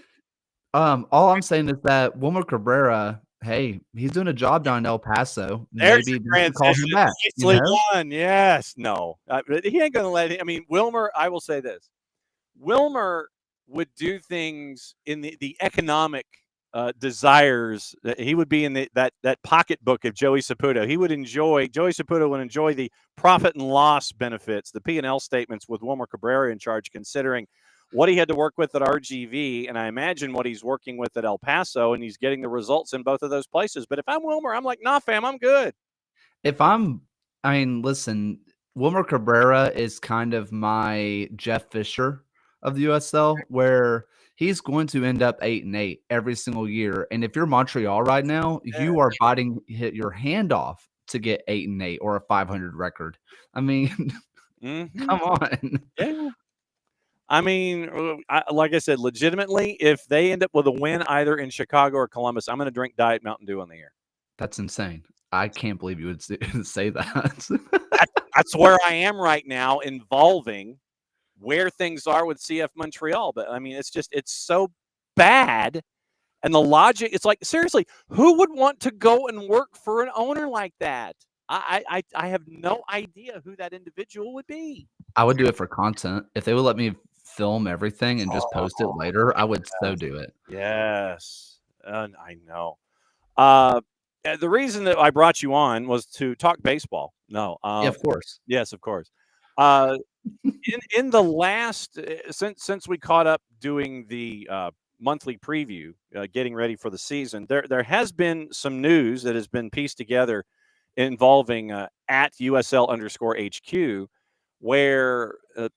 All I'm saying is that Wilmer Cabrera, hey, he's doing a job down in El Paso. There's Maybe your they should call him transition. back. Nicely done. Yes. No. He ain't going to let it. I mean, Wilmer, I will say this. Wilmer would do things in the economic desires. He would be in that pocketbook of Joey Saputo. Joey Saputo would enjoy the profit and loss benefits, the P&L statements with Wilmer Cabrera in charge, considering what he had to work with at RGV, and I imagine what he's working with at El Paso, and he's getting the results in both of those places. But if I'm Wilmer, I'm like, nah, fam, I'm good. Listen, Wilmer Cabrera is kind of my Jeff Fisher of the USL, where he's going to end up 8-8 every single year. And if you're Montreal right now, you are hit your hand off to get 8-8 or a 500 record. I mean, come on. Yeah. I mean, like I said, legitimately, if they end up with a win either in Chicago or Columbus, I'm going to drink Diet Mountain Dew on the air. That's insane. I can't believe you would say that. That's where I am right now, involving where things are with CF Montreal. But I mean, it's so bad. And the logic, it's like, seriously, who would want to go and work for an owner like that? I have no idea who that individual would be. I would do it for content. If they would let me film everything and just post it later, I would so do it. Yes. I know. The reason that I brought you on was to talk baseball. No. Yeah, of course. Yes, of course. In the last, since we caught up doing the monthly preview, getting ready for the season, there has been some news that has been pieced together involving at USL_HQ, where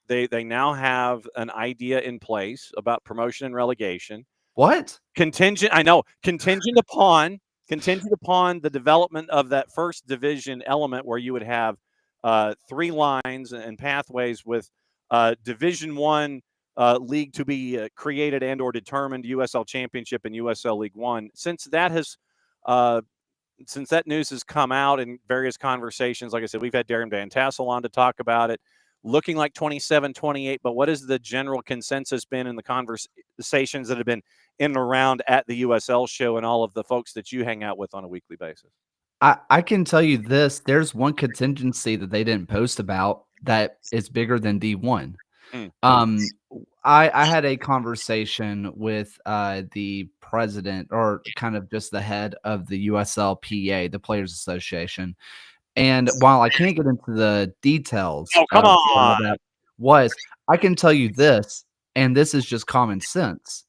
they now have an idea in place about promotion and relegation. What? Contingent upon the development of that first division element, where you would have 3 lines and pathways with Division One league to be created and or determined, USL Championship and USL League One. Since that news has come out in various conversations, like I said, we've had Darren Van Tassel on to talk about it, looking like 27, 28. But what has the general consensus been in the conversations that have been in and around at the USL show and all of the folks that you hang out with on a weekly basis? I can tell you this. There's one contingency that they didn't post about that is bigger than D1. I had a conversation with the president, or kind of just the head of the USLPA, the Players Association. And while I can't get into the details come of on. that I can tell you this, and this is just common sense.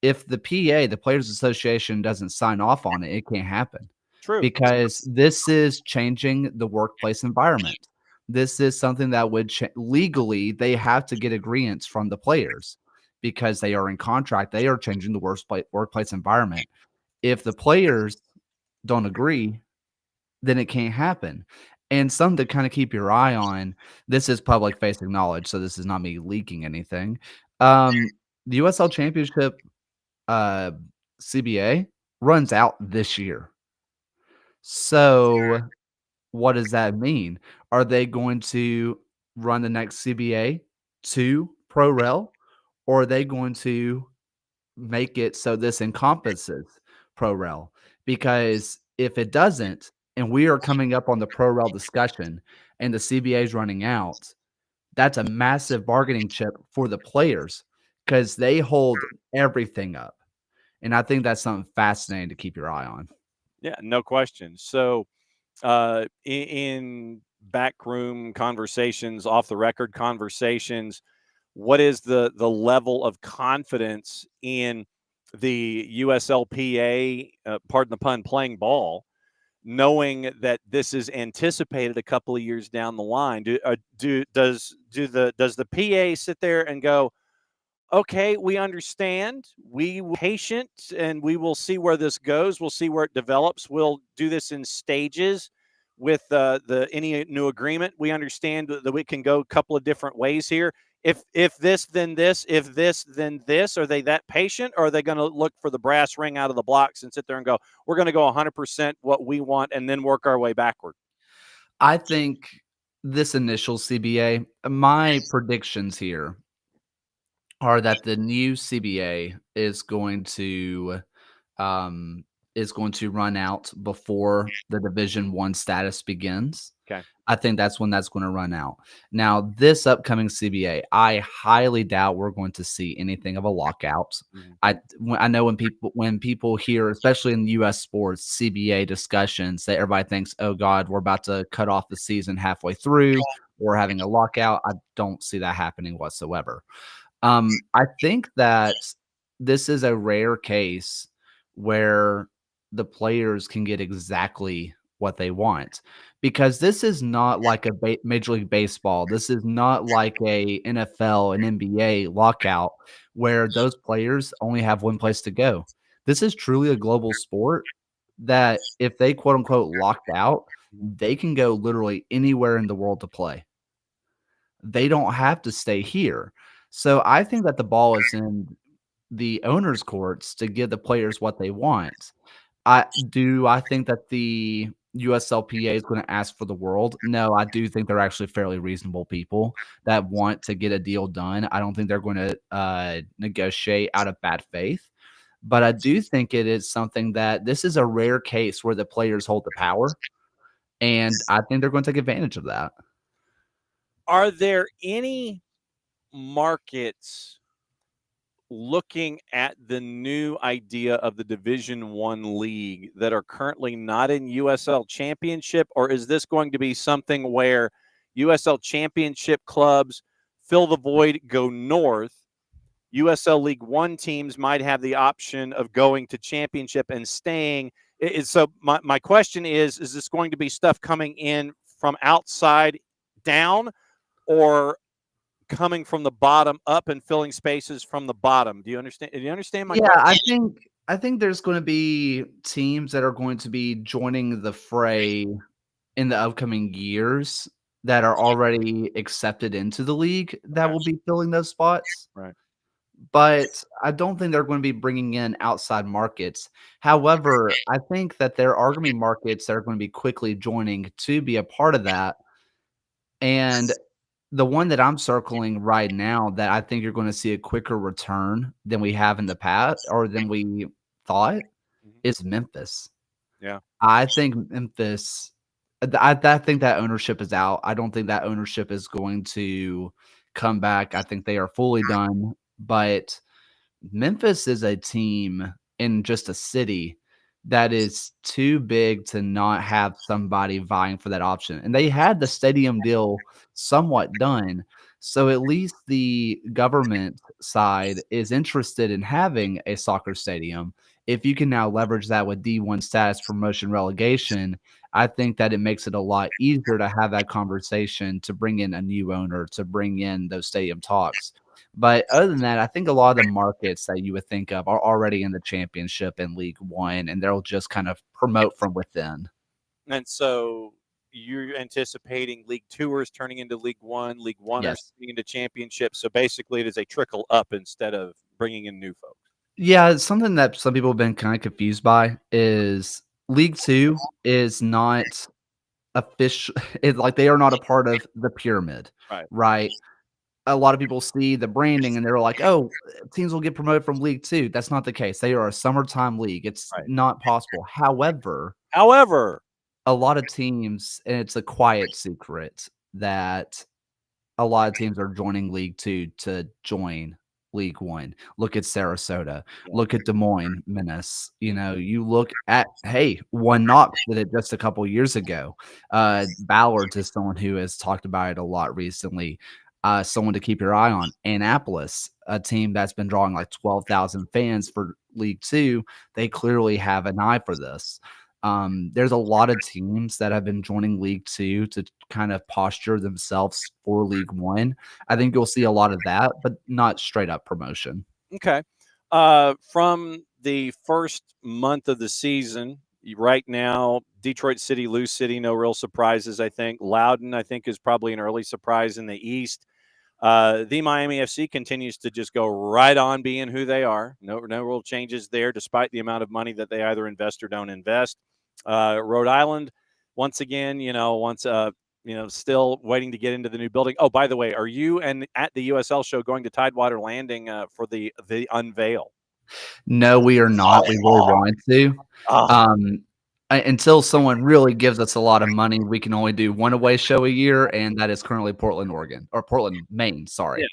If the PA, the Players Association, doesn't sign off on it, it can't happen. True. Because this is changing the workplace environment. This is something that would legally, they have to get agreements from the players because they are in contract. They are changing the workplace environment. If the players don't agree, then it can't happen. And something to kind of keep your eye on, this is public facing knowledge, so this is not me leaking anything. The USL Championship CBA runs out this year. So what does that mean? Are they going to run the next CBA to Pro Rel, or are they going to make it so this encompasses Pro Rel? Because if it doesn't, and we are coming up on the Pro Rel discussion and the CBA is running out, That's a massive bargaining chip for the players because they hold everything up. And I think that's something fascinating to keep your eye on. Yeah, no question. So, in backroom conversations, off the record conversations, what is the level of confidence in the USLPA, pardon the pun, playing ball, knowing that this is anticipated a couple of years down the line? Does the PA sit there and go, okay, we understand. We will be patient and we will see where this goes. We'll see where it develops. We'll do this in stages with the any new agreement. We understand that we can go a couple of different ways here. If this then this, if this then this, are they that patient, or are they going to look for the brass ring out of the blocks and sit there and go, we're going to go 100% what we want and then work our way backward? I think this initial CBA, my predictions here are that the new CBA um, is going to run out before the Division One status begins. Okay. I think that's when that's going to run out. Now, this upcoming CBA, I highly doubt we're going to see anything of a lockout. I know when people hear, especially in U.S. sports, CBA discussions, that everybody thinks, "Oh God, we're about to cut off the season halfway through. We're having a lockout." I don't see that happening whatsoever. I think that this is a rare case where the players can get exactly what they want, because this is not like a Major League Baseball. This is not like a NFL and NBA lockout where those players only have one place to go. This is truly a global sport that if they quote unquote locked out, they can go literally anywhere in the world to play. They don't have to stay here. So I think that the ball is in the owners' courts to give the players what they want. I think that the USLPA is going to ask for the world? No, I do think they're actually fairly reasonable people that want to get a deal done. I don't think they're going to negotiate out of bad faith. But I do think it is something that this is a rare case where the players hold the power. And I think they're going to take advantage of that. Are there any markets looking at the new idea of the Division One league that are currently not in USL Championship, or is this going to be something where USL Championship clubs fill the void, go north? USL League One teams might have the option of going to championship and staying. So my question is this going to be stuff coming in from outside down, or coming from the bottom up and filling spaces from the bottom? Do you understand? Do you understand my Yeah, question? I think there's going to be teams that are going to be joining the fray in the upcoming years that are already accepted into the league that Okay. will be filling those spots. Right. But I don't think they're going to be bringing in outside markets. However, I think that there are going to be markets that are going to be quickly joining to be a part of that. And the one that I'm circling right now that I think you're going to see a quicker return than we have in the past or than we thought Mhm. is Memphis. Yeah. I think Memphis, I think that ownership is out. I don't think that ownership is going to come back. I think they are fully done. But Memphis is a team in just a city that is too big to not have somebody vying for that option. And they had the stadium deal somewhat done. So at least the government side is interested in having a soccer stadium. If you can now leverage that with D1 status, promotion, relegation, I think that it makes it a lot easier to have that conversation, to bring in a new owner, to bring in those stadium talks. But other than that, I think a lot of the markets that you would think of are already in the championship and League One, and they'll just kind of promote from within. And so you're anticipating League Tours turning into League One or Yes. turning into Championship. So basically, it is a trickle up instead of bringing in new folks. Yeah, it's something that some people have been kind of confused by is League Two is not official. It, like they are not a part of the pyramid, Right. right? A lot of people see the branding and they're like, "Oh, teams will get promoted from League Two." That's not the case. They are a summertime league. It's Right. not possible. However, A lot of teams, and it's a quiet secret that a lot of teams are joining League Two to join League One. Look at Sarasota. Look at Des Moines, Menace. You look at, hey, One Knox did it just a couple years ago. Ballard is someone who has talked about it a lot recently. Someone to keep your eye on. Annapolis, a team that's been drawing like 12,000 fans for League Two. They clearly have an eye for this. There's a lot of teams that have been joining League Two to kind of posture themselves for League One. I think you'll see a lot of that, but not straight up promotion. Okay. From the first month of the season, right now, Detroit City, Lou City, no real surprises, I think. Loudoun, I think, is probably an early surprise in the East. The Miami FC continues to just go right on being who they are. No real changes there, despite the amount of money that they either invest or don't invest. Rhode Island, once again, still waiting to get into the new building. Oh, by the way, are you and at the USL show going to Tidewater Landing for the unveil? No, we are not. We really wanted to. Until someone really gives us a lot of money, we can only do one away show a year, and that is currently Portland, Oregon, or Portland, Maine. Sorry. Yeah.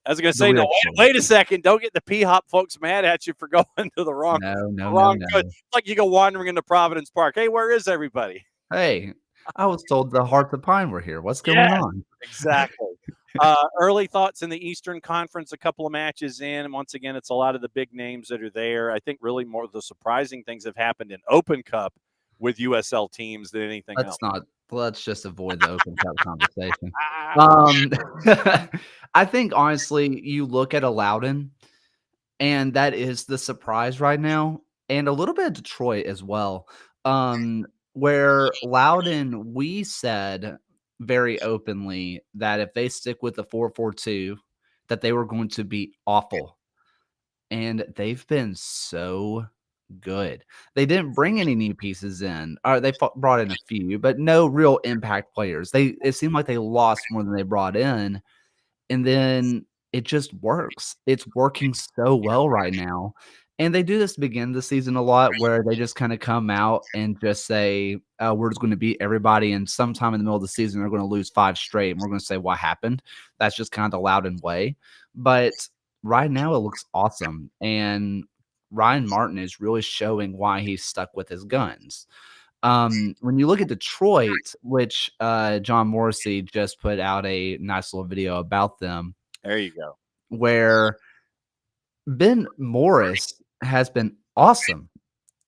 I was going to say, no, wait a second. Don't get the P-Hop folks mad at you for going to the wrong. No. It's like you go wandering into Providence Park. Hey, where is everybody? Hey, I was told the Hearts of Pine were here. What's going on? Exactly. Early thoughts in the Eastern Conference, a couple of matches in. And once again, it's a lot of the big names that are there. I think really more of the surprising things have happened in Open Cup with USL teams than anything else. Let's just avoid the Open Cup conversation. I think, honestly, you look at a Loudoun, and that is the surprise right now, and a little bit of Detroit as well, where Loudoun, we said very openly that if they stick with the 4-4-2, that they were going to be awful, and they've been so good. They didn't bring any new pieces in. They brought in a few, but no real impact players. It seemed like they lost more than they brought in, and then it just works. It's working so well right now. And they do this to begin the season a lot, where they just kind of come out and just say, we're just going to beat everybody. And sometime in the middle of the season, they're going to lose 5 straight. And we're going to say, what happened? That's just kind of the Loudoun way. But right now, it looks awesome. And Ryan Martin is really showing why he's stuck with his guns. When you look at Detroit, which John Morrissey just put out a nice little video about them. There you go. Where Ben Morris has been awesome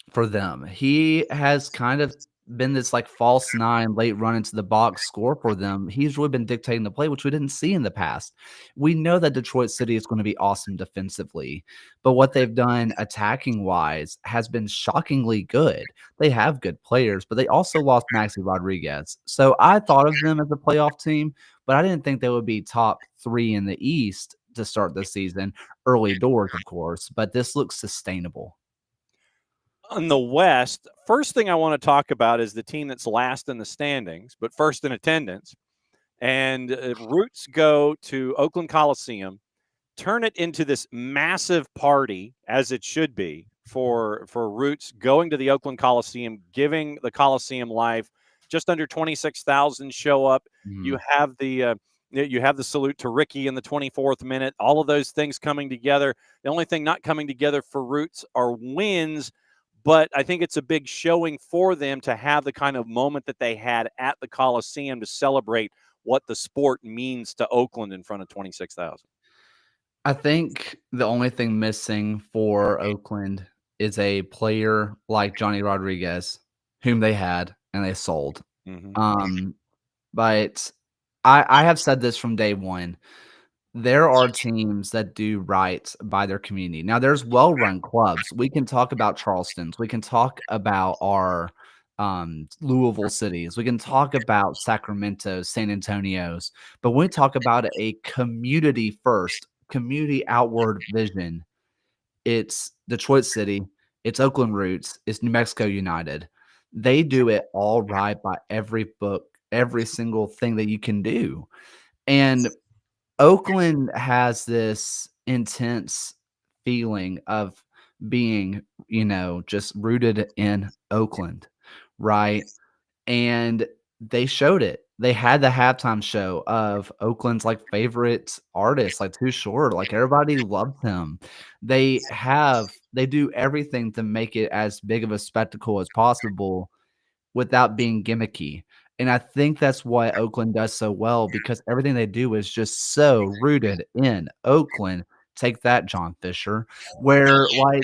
for them. He has kind of been this like false 9, late run into the box score for them. He's really been dictating the play, which we didn't see in the past. We know that Detroit City is going to be awesome defensively, but what they've done attacking wise has been shockingly good. They have good players, but they also lost Maxi Rodriguez. So I thought of them as a playoff team, but I didn't think they would be top 3 in the East to start the season. Early doors, of course, but this looks sustainable. On the West, first thing I want to talk about is the team that's last in the standings, but first in attendance. And Roots go to Oakland Coliseum, turn it into this massive party, as it should be, for Roots going to the Oakland Coliseum, giving the Coliseum life. Just under 26,000 show up. Mm-hmm. You have the salute to Ricky in the 24th minute. All of those things coming together. The only thing not coming together for Roots are wins. But I think it's a big showing for them to have the kind of moment that they had at the Coliseum to celebrate what the sport means to Oakland in front of 26,000. I think the only thing missing for Oakland is a player like Johnny Rodriguez, whom they had and they sold. Mm-hmm. But I have said this from day one. There are teams that do right by their community. Now, there's well-run clubs. We can talk about Charleston's. We can talk about our Louisville cities. We can talk about Sacramento, San Antonio's. But when we talk about a community-first, community outward vision, it's Detroit City, it's Oakland Roots, it's New Mexico United. They do it all right by every single thing that you can do. And Oakland has this intense feeling of being, just rooted in Oakland, right? And they showed it. They had the halftime show of Oakland's like favorite artist, like Too Short. Like everybody loved him. They do everything to make it as big of a spectacle as possible without being gimmicky. And I think that's why Oakland does so well because everything they do is just so rooted in Oakland. Take that, John Fisher. Where like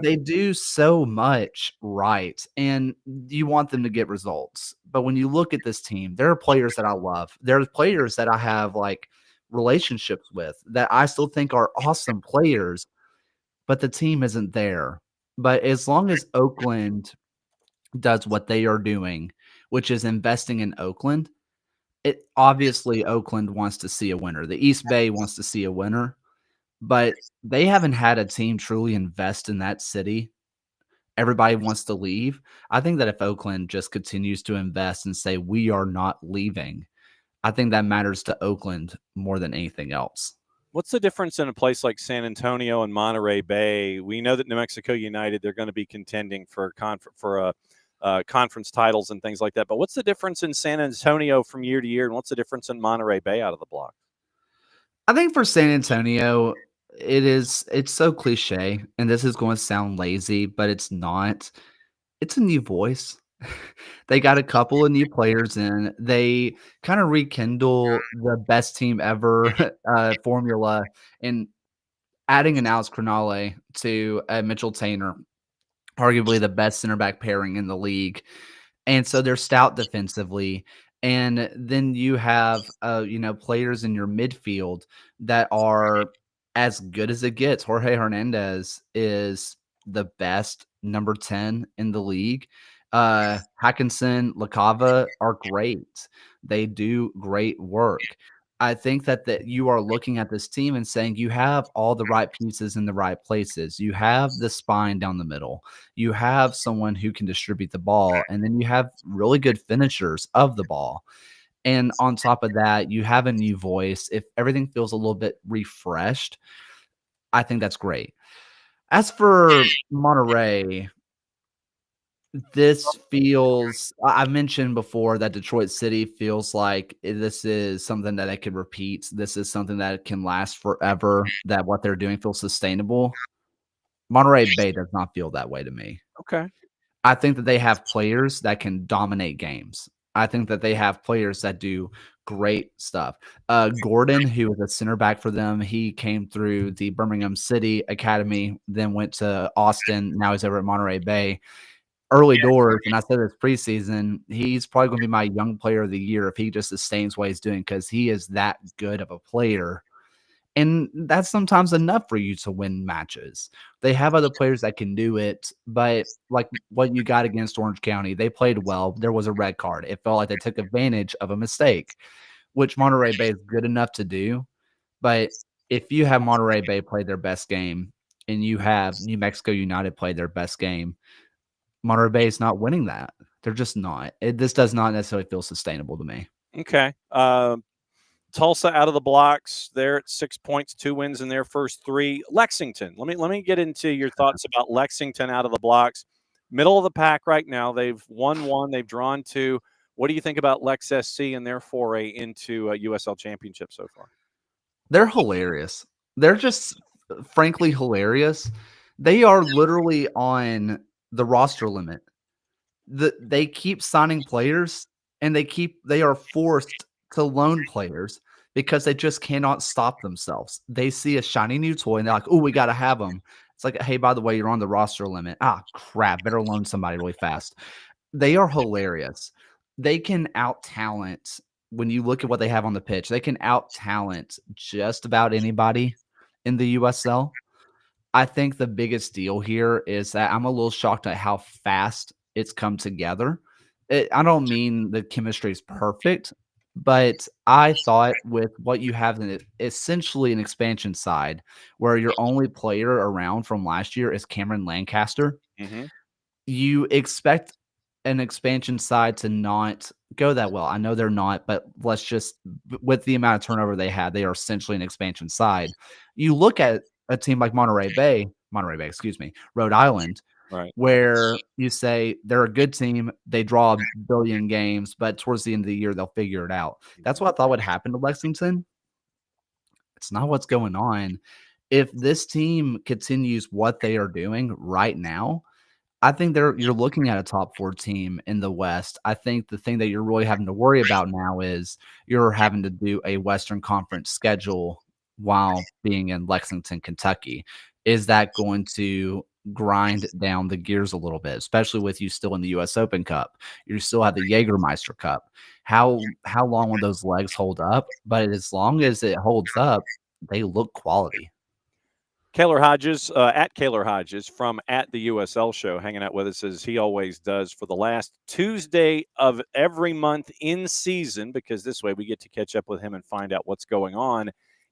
they do so much right, and you want them to get results. But when you look at this team, there are players that I love. There's players that I have like relationships with that I still think are awesome players, but the team isn't there. But as long as Oakland does what they are doing, which is investing in Oakland, it obviously Oakland wants to see a winner. The East Bay wants to see a winner, but they haven't had a team truly invest in that city. Everybody wants to leave. I think that if Oakland just continues to invest and say, we are not leaving, I think that matters to Oakland more than anything else. What's the difference in a place like San Antonio and Monterey Bay? We know that New Mexico United, they're going to be contending for conference titles and things like that. But what's the difference in San Antonio from year to year, and what's the difference in Monterey Bay out of the block? I think for San Antonio, it's so cliche, and this is going to sound lazy, but it's not. It's a new voice. They got a couple of new players in. They kind of rekindle the best team ever formula and adding an Alex Cronale to Mitchell Tainer, arguably the best center back pairing in the league. And so they're stout defensively. And then you have, players in your midfield that are as good as it gets. Jorge Hernandez is the best number 10 in the league. Hackinson, LaCava are great. They do great work. I think that you are looking at this team and saying you have all the right pieces in the right places. You have the spine down the middle. You have someone who can distribute the ball, and then you have really good finishers of the ball. And on top of that, you have a new voice. If everything feels a little bit refreshed, I think that's great. As for Monterey, this feels I mentioned before that Detroit City feels like this is something that I could repeat. This is something that can last forever, that what they're doing feels sustainable. Monterey Bay does not feel that way to me. Okay. I think that they have players that can dominate games. I think that they have players that do great stuff. Gordon, who was a center back for them, he came through the Birmingham City Academy, then went to Austin. Now he's over at Monterey Bay. Early doors, and I said this preseason, he's probably going to be my young player of the year if he just sustains what he's doing because he is that good of a player. And that's sometimes enough for you to win matches. They have other players that can do it, but like what you got against Orange County, they played well. There was a red card. It felt like they took advantage of a mistake, which Monterey Bay is good enough to do. But if you have Monterey Bay play their best game and you have New Mexico United play their best game, Monterey Bay is not winning that. They're just not. This does not necessarily feel sustainable to me. Okay. Tulsa out of the blocks. They're at 6 points, 2 wins in their first 3. Lexington. Let me get into your thoughts about Lexington out of the blocks. Middle of the pack right now. They've won 1. They've drawn 2. What do you think about Lex SC and their foray into a USL championship so far? They're hilarious. They're just frankly hilarious. They are literally on the roster limit. They keep signing players and they are forced to loan players because they just cannot stop themselves. They see a shiny new toy and they're like, "Oh, we got to have them." It's like, "Hey, by the way, you're on the roster limit." Ah, crap. Better loan somebody really fast. They are hilarious. They can out talent when you look at what they have on the pitch. They can out talent just about anybody in the USL. I think the biggest deal here is that I'm a little shocked at how fast it's come together. I don't mean the chemistry is perfect, but I thought with what you have in it, essentially an expansion side where your only player around from last year is Cameron Lancaster. Mm-hmm. You expect an expansion side to not go that well. I know they're not, but let's just, with the amount of turnover they had, they are essentially an expansion side. You look at a team like Rhode Island, Right. where you say they're a good team, they draw a billion games, but towards the end of the year, they'll figure it out. That's what I thought would happen to Lexington. It's not what's going on. If this team continues what they are doing right now, I think you're looking at a top 4 team in the West. I think the thing that you're really having to worry about now is you're having to do a Western Conference schedule while being in Lexington, Kentucky. Is that going to grind down the gears a little bit, especially with you still in the US Open Cup? You still have the Jägermeister Cup. How long will those legs hold up? But as long as it holds up, they look quality. Kaylor Hodges, at Kaylor Hodges from at the USL show, hanging out with us as he always does for the last Tuesday of every month in season, because this way we get to catch up with him and find out what's going on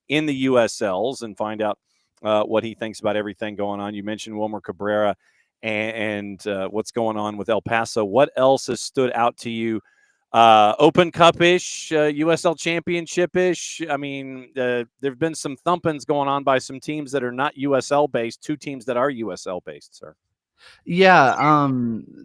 in the USLs and find out what he thinks about everything going on. You mentioned Wilmer Cabrera and what's going on with El Paso. What else has stood out to you? Open Cup-ish, USL Championship-ish. I mean, there have been some thumpings going on by some teams that are not USL-based, 2 teams that are USL-based, sir. Yeah,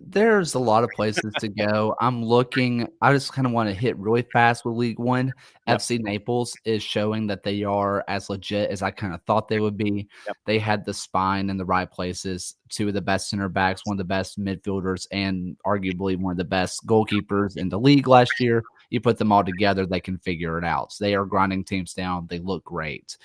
there's a lot of places to go. I just kind of want to hit really fast with League One. Yep. FC Naples is showing that they are as legit as I kind of thought they would be. Yep. They had the spine in the right places, 2 of the best center backs, one of the best midfielders, and arguably one of the best goalkeepers in the league last year. You put them all together, they can figure it out. So they are grinding teams down. They look great.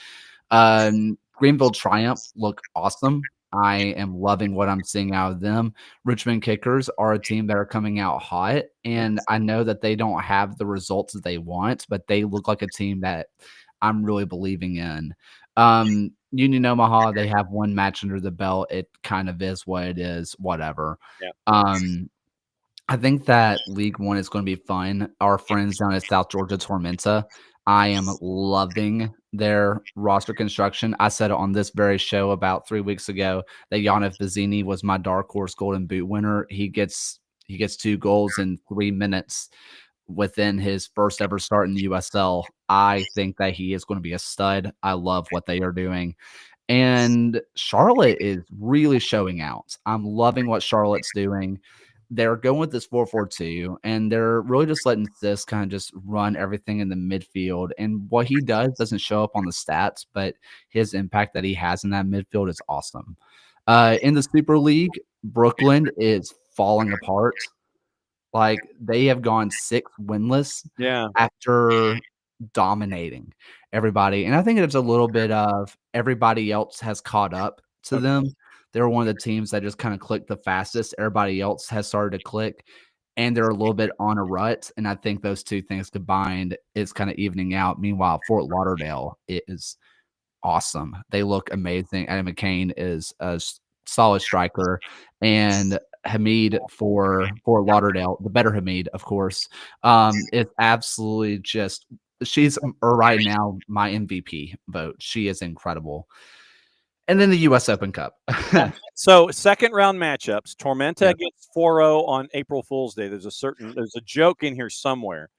Greenville Triumph look awesome. I am loving what I'm seeing out of them. Richmond Kickers are a team that are coming out hot, and I know that they don't have the results that they want, but they look like a team that I'm really believing in. Union Omaha, they have 1 match under the belt. It kind of is what it is, whatever. Yeah. I think that League One is going to be fun. Our friends down at South Georgia Tormenta, I am loving their roster construction. I said it on this very show about 3 weeks ago that Yannick Vizzini was my dark horse Golden Boot winner. He gets 2 goals in 3 minutes within his first ever start in the USL. I think that he is going to be a stud. I love what they are doing. And Charlotte is really showing out. I'm loving what Charlotte's doing. They're going with this 4-4-2, and they're really just letting Sis kind of just run everything in the midfield. And what he doesn't show up on the stats, but his impact that he has in that midfield is awesome. In the Super League, Brooklyn is falling apart. Like, they have gone 6 winless Yeah. after dominating everybody. And I think it's a little bit of everybody else has caught up to them. They're one of the teams that just kind of clicked the fastest. Everybody else has started to click, and they're a little bit on a rut. And I think those 2 things combined is kind of evening out. Meanwhile, Fort Lauderdale is awesome. They look amazing. Adam McCain is a solid striker, and Hamid for Fort Lauderdale, the better Hamid, of course, is absolutely just she's right now my MVP vote. She is incredible. And then the US Open Cup. So second round matchups, Tormenta Yep. against 4-0 on April Fool's Day. There's a joke in here somewhere.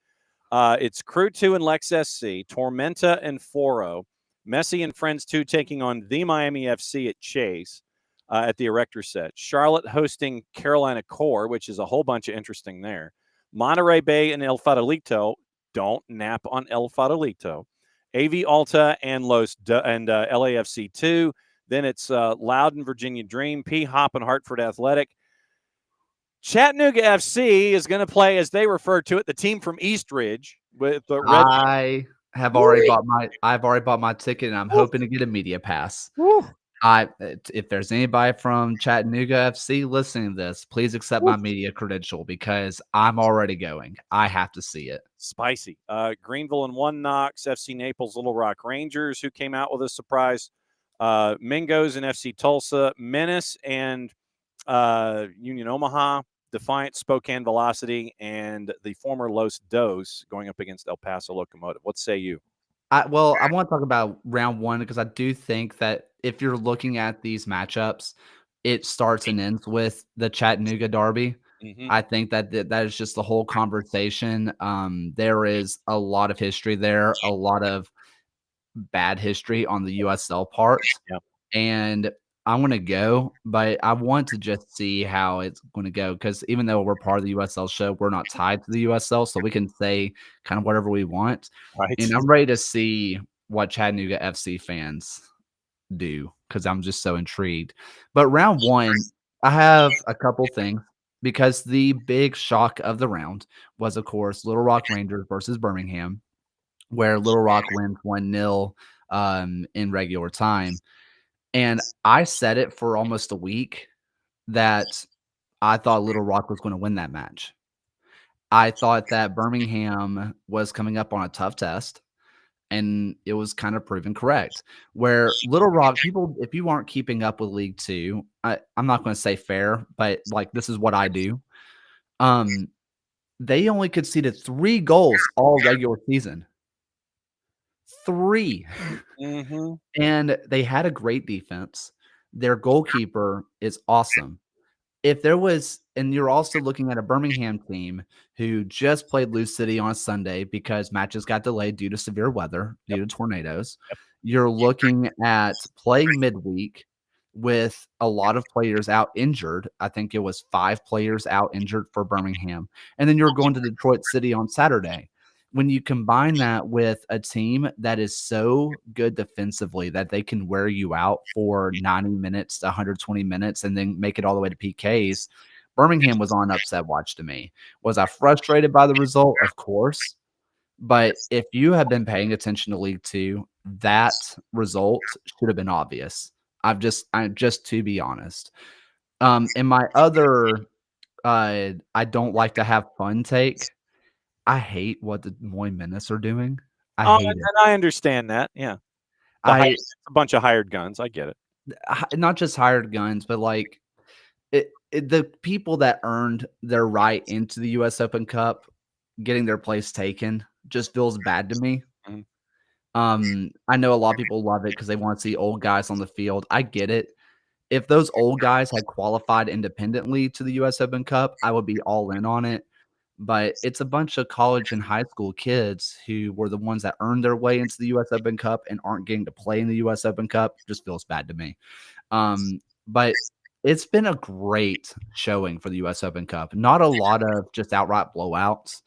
It's Crew 2 and Lex SC, Tormenta and 4-0, Messi and Friends 2 taking on the Miami FC at Chase at the Erector Set, Charlotte hosting Carolina Core, which is a whole bunch of interesting there, Monterey Bay and El Fadelito. Don't nap on El Fadelito. AV Alta and LAFC 2. Then it's Loudon, Virginia Dream, P. Hop and Hartford Athletic. Chattanooga FC is going to play, as they refer to it, the team from East Ridge with the red. I've already bought my ticket, and I'm hoping to get a media pass. If there's anybody from Chattanooga FC listening to this, please accept my media credential because I'm already going. I have to see it. Spicy. Greenville and 1 Knox, FC Naples, Little Rock Rangers, who came out with a surprise. Mingos and FC Tulsa, Menace and Union Omaha, Defiant, Spokane Velocity, and the former Los Dos going up against El Paso Locomotive. What say you? I want to talk about round 1 because I do think that if you're looking at these matchups, it starts and ends with the Chattanooga Derby. Mm-hmm. I think that is just the whole conversation. There is a lot of history there, a lot of bad history on the USL part. Yep. And I want to go, but I want to just see how it's going to go because even though we're part of the USL show, we're not tied to the USL, so we can say kind of whatever we want. Right. And I'm ready to see what Chattanooga FC fans do because I'm just so intrigued. But round one, I have a couple things because the big shock of the round was, of course, Little Rock Rangers versus Birmingham, where Little Rock wins 1-0 in regular time. And I said it for almost a week that I thought Little Rock was going to win that match. I thought that Birmingham was coming up on a tough test, and it was kind of proven correct. Where Little Rock, people, if you aren't keeping up with League Two, I'm not going to say fair, but like this is what I do. They only conceded 3 goals all regular season. 3. Mm-hmm. And they had a great defense. Their goalkeeper is awesome. If there was, and you're also looking at a Birmingham team who just played Lou City on Sunday because matches got delayed due to severe weather, due to tornadoes. You're looking at playing midweek with a lot of players out injured. I think it was 5 players out injured for Birmingham. And then you're going to Detroit City on Saturday. When you combine that with a team that is so good defensively that they can wear you out for 90 minutes, 120 minutes, and then make it all the way to PKs, Birmingham was on upset watch to me. Was I frustrated by the result? Of course. But if you have been paying attention to League Two, that result should have been obvious. I'm just to be honest. And my other I don't like to have fun take. I hate what the Moy Menace are doing. I hate it. And I understand that. Yeah. It's a bunch of hired guns. I get it. Not just hired guns, but like the people that earned their right into the US Open Cup getting their place taken just feels bad to me. Mhm. I know a lot of people love it because they want to see old guys on the field. I get it. If those old guys had qualified independently to the US Open Cup, I would be all in on it. But it's a bunch of college and high school kids who were the ones that earned their way into the US Open Cup and aren't getting to play in the US Open Cup. Just feels bad to me. But it's been a great showing for the US Open Cup. Not a lot of just outright blowouts.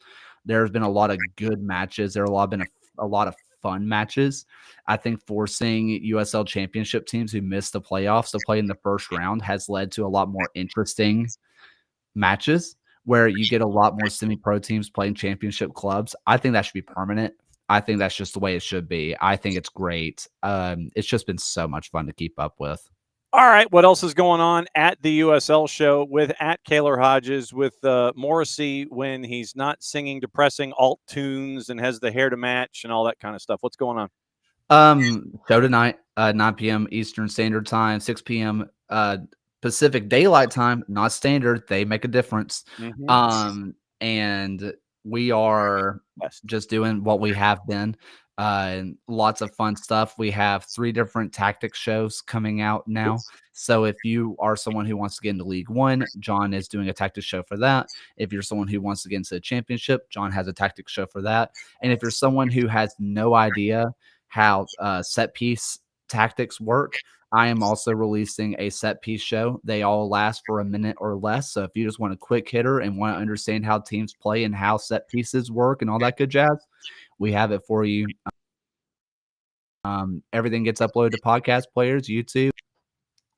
There's been a lot of good matches. There have been a lot of fun matches. I think forcing USL championship teams who missed the playoffs to play in the first round has led to a lot more interesting matches where you get a lot more semi-pro teams playing championship clubs. I think that should be permanent. I think that's just the way it should be. I think it's great. It's just been so much fun to keep up with. All right, what else is going on at the USL show with at Kaylor Hodges with Morrissey when he's not singing depressing alt tunes and has the hair to match and all that kind of stuff? What's going on? Show tonight, 9 p.m. Eastern Standard Time, 6 p.m. Pacific Daylight Time, not standard. They make a difference. Mm-hmm. And we are just doing what we have been. Lots of fun stuff. We have 3 different tactics shows coming out now. So if you are someone who wants to get into League One, John is doing a tactics show for that. If you're someone who wants to get into the championship, John has a tactics show for that. And if you're someone who has no idea how set piece tactics work, I am also releasing a set piece show. They all last for a minute or less. So if you just want a quick hitter and want to understand how teams play and how set pieces work and all that good jazz, we have it for you. Everything gets uploaded to podcast players, YouTube.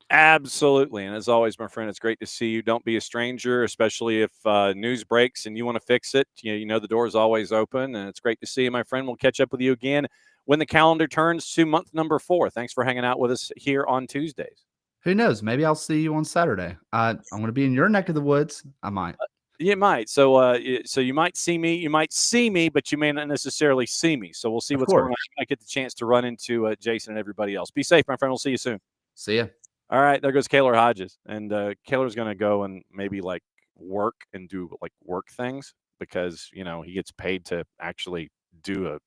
Absolutely. And as always, my friend, it's great to see you. Don't be a stranger, especially if news breaks and you want to fix it. You know the door is always open, and it's great to see you, my friend. We'll catch up with you again when the calendar turns to month number 4. Thanks for hanging out with us here on Tuesdays. Who knows? Maybe I'll see you on Saturday. I'm going to be in your neck of the woods. I might. You might. So you might see me. You might see me, but you may not necessarily see me. So we'll see what's going on. I get the chance to run into Jason and everybody else. Be safe, my friend. We'll see you soon. See ya. All right. There goes Kaylor Hodges. And Kaylor's going to go and maybe like work and do like work things because, you know, he gets paid to actually do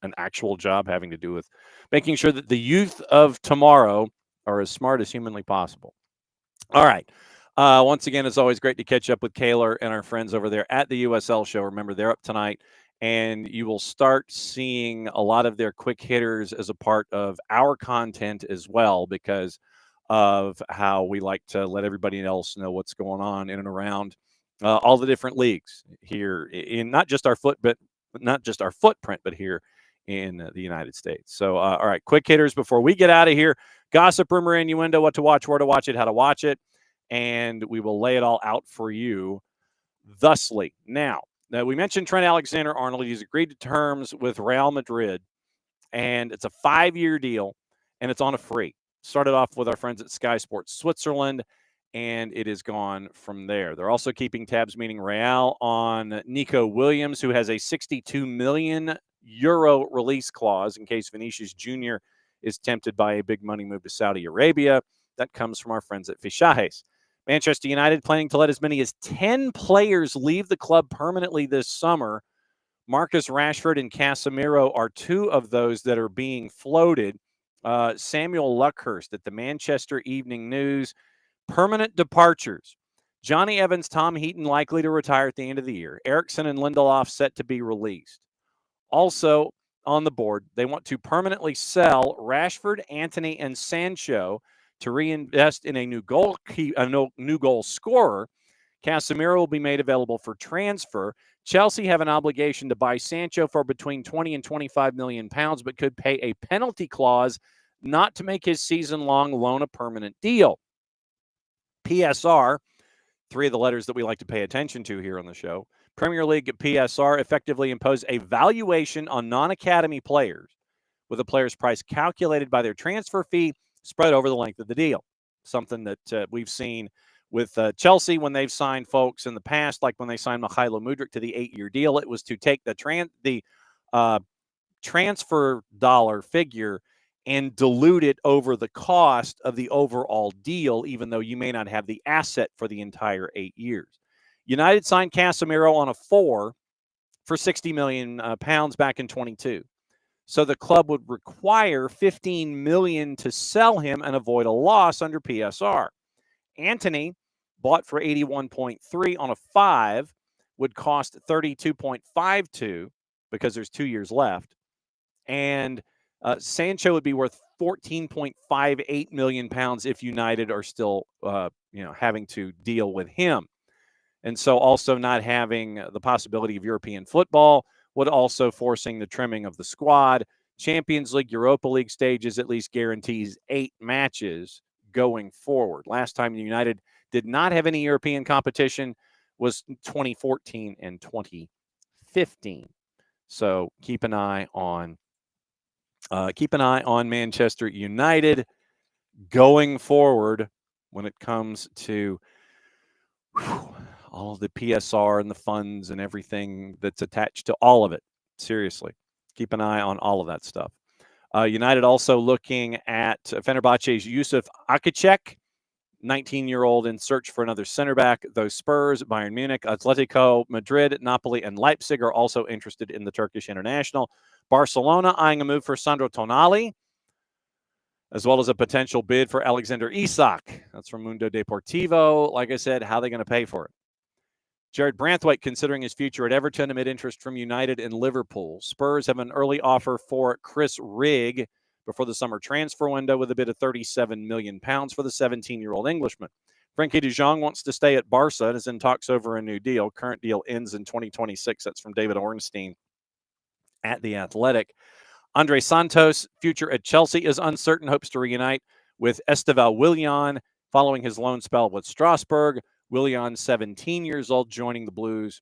an actual job having to do with making sure that the youth of tomorrow are as smart as humanly possible. All right. Once again, it's always great to catch up with Kaylor and our friends over there at the USL show. Remember, they're up tonight, and you will start seeing a lot of their quick hitters as a part of our content as well, because of how we like to let everybody else know what's going on in and around all the different leagues here in not just our footprint, but here in the United States. So, all right, quick hitters before we get out of here. Gossip, rumor, innuendo, what to watch, where to watch it, how to watch it, and we will lay it all out for you thusly. Now, we mentioned Trent Alexander-Arnold. He's agreed to terms with Real Madrid, and it's a 5-year deal, and it's on a free. Started off with our friends at Sky Sports Switzerland, and it is gone from there. They're also keeping tabs, meaning Real, on Nico Williams, who has a 62 million euro release clause in case Vinicius Jr. is tempted by a big money move to Saudi Arabia. That comes from our friends at Fichajes. Manchester United planning to let as many as 10 players leave the club permanently this summer. Marcus Rashford and Casemiro are two of those that are being floated. Samuel Luckhurst at the Manchester Evening News. Permanent departures. Johnny Evans, Tom Heaton likely to retire at the end of the year. Eriksson and Lindelof set to be released. Also on the board, they want to permanently sell Rashford, Antony, and Sancho to reinvest in a new goal scorer. Casemiro will be made available for transfer. Chelsea have an obligation to buy Sancho for between 20 and 25 million pounds, but could pay a penalty clause not to make his season-long loan a permanent deal. PSR, three of the letters that we like to pay attention to here on the show. Premier League PSR effectively impose a valuation on non-academy players with a player's price calculated by their transfer fee spread over the length of the deal. Something that we've seen with Chelsea when they've signed folks in the past, like when they signed Mikhailo Mudryk to the 8-year deal. It was to take the transfer dollar figure and dilute it over the cost of the overall deal, even though you may not have the asset for the entire 8 years. United signed Casemiro on a 4 for 60 million pounds back in 22. So the club would require 15 million to sell him and avoid a loss under PSR. Antony, bought for 81.3 on a 5, would cost 32.52 because there's 2 years left. And Sancho would be worth 14.58 million pounds if United are still, having to deal with him. And so also not having the possibility of European football would also forcing the trimming of the squad. Champions League, Europa League stages at least guarantees 8 matches going forward. Last time United did not have any European competition was 2014 and 2015. So keep an eye on Manchester United going forward when it comes to all of the PSR and the funds and everything that's attached to all of it. Seriously, keep an eye on all of that stuff. United also looking at Fenerbahce's Yusuf Akicek, 19-year-old in search for another center back. Those Spurs, Bayern Munich, Atletico Madrid, Napoli, and Leipzig are also interested in the Turkish international. Barcelona eyeing a move for Sandro Tonali, as well as a potential bid for Alexander Isak. That's from Mundo Deportivo. Like I said, how are they going to pay for it? Jared Branthwaite considering his future at Everton amid interest from United and Liverpool. Spurs have an early offer for Chris Rigg before the summer transfer window with a bid of 37 million pounds for the 17-year-old Englishman. Frankie de Jong wants to stay at Barca and is in talks over a new deal. Current deal ends in 2026. That's from David Ornstein at The Athletic. Andre Santos, future at Chelsea is uncertain, hopes to reunite with Esteval Willian following his loan spell with Strasbourg. Willian, 17 years old, joining the Blues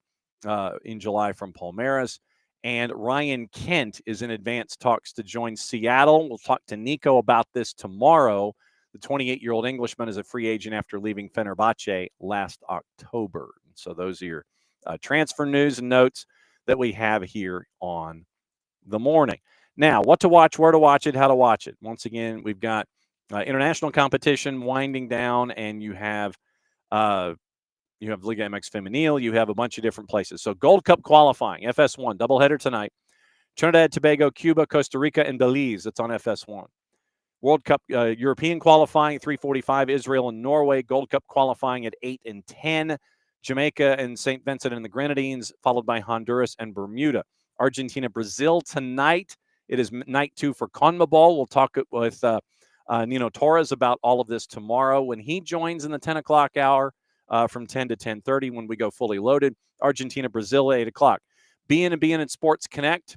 in July from Palmeiras. And Ryan Kent is in advanced talks to join Seattle. We'll talk to Nico about this tomorrow. The 28-year-old Englishman is a free agent after leaving Fenerbahce last October. So those are your transfer news and notes that we have here on the morning. Now, what to watch, where to watch it, how to watch it. Once again, we've got international competition winding down, and you have Liga MX Femenil. You have a bunch of different places. So Gold Cup qualifying, FS1, doubleheader tonight. Trinidad, Tobago, Cuba, Costa Rica, and Belize. That's on FS1. World Cup European qualifying, 3:45, Israel and Norway. Gold Cup qualifying at 8 and 10. Jamaica and St. Vincent and the Grenadines, followed by Honduras and Bermuda. Argentina, Brazil tonight. It is night 2 for CONMEBOL. We'll talk with Nino Torres about all of this tomorrow when he joins in the 10 o'clock hour from 10 to 10:30 when we go fully loaded. Argentina, Brazil at 8 o'clock. BN at Sports Connect,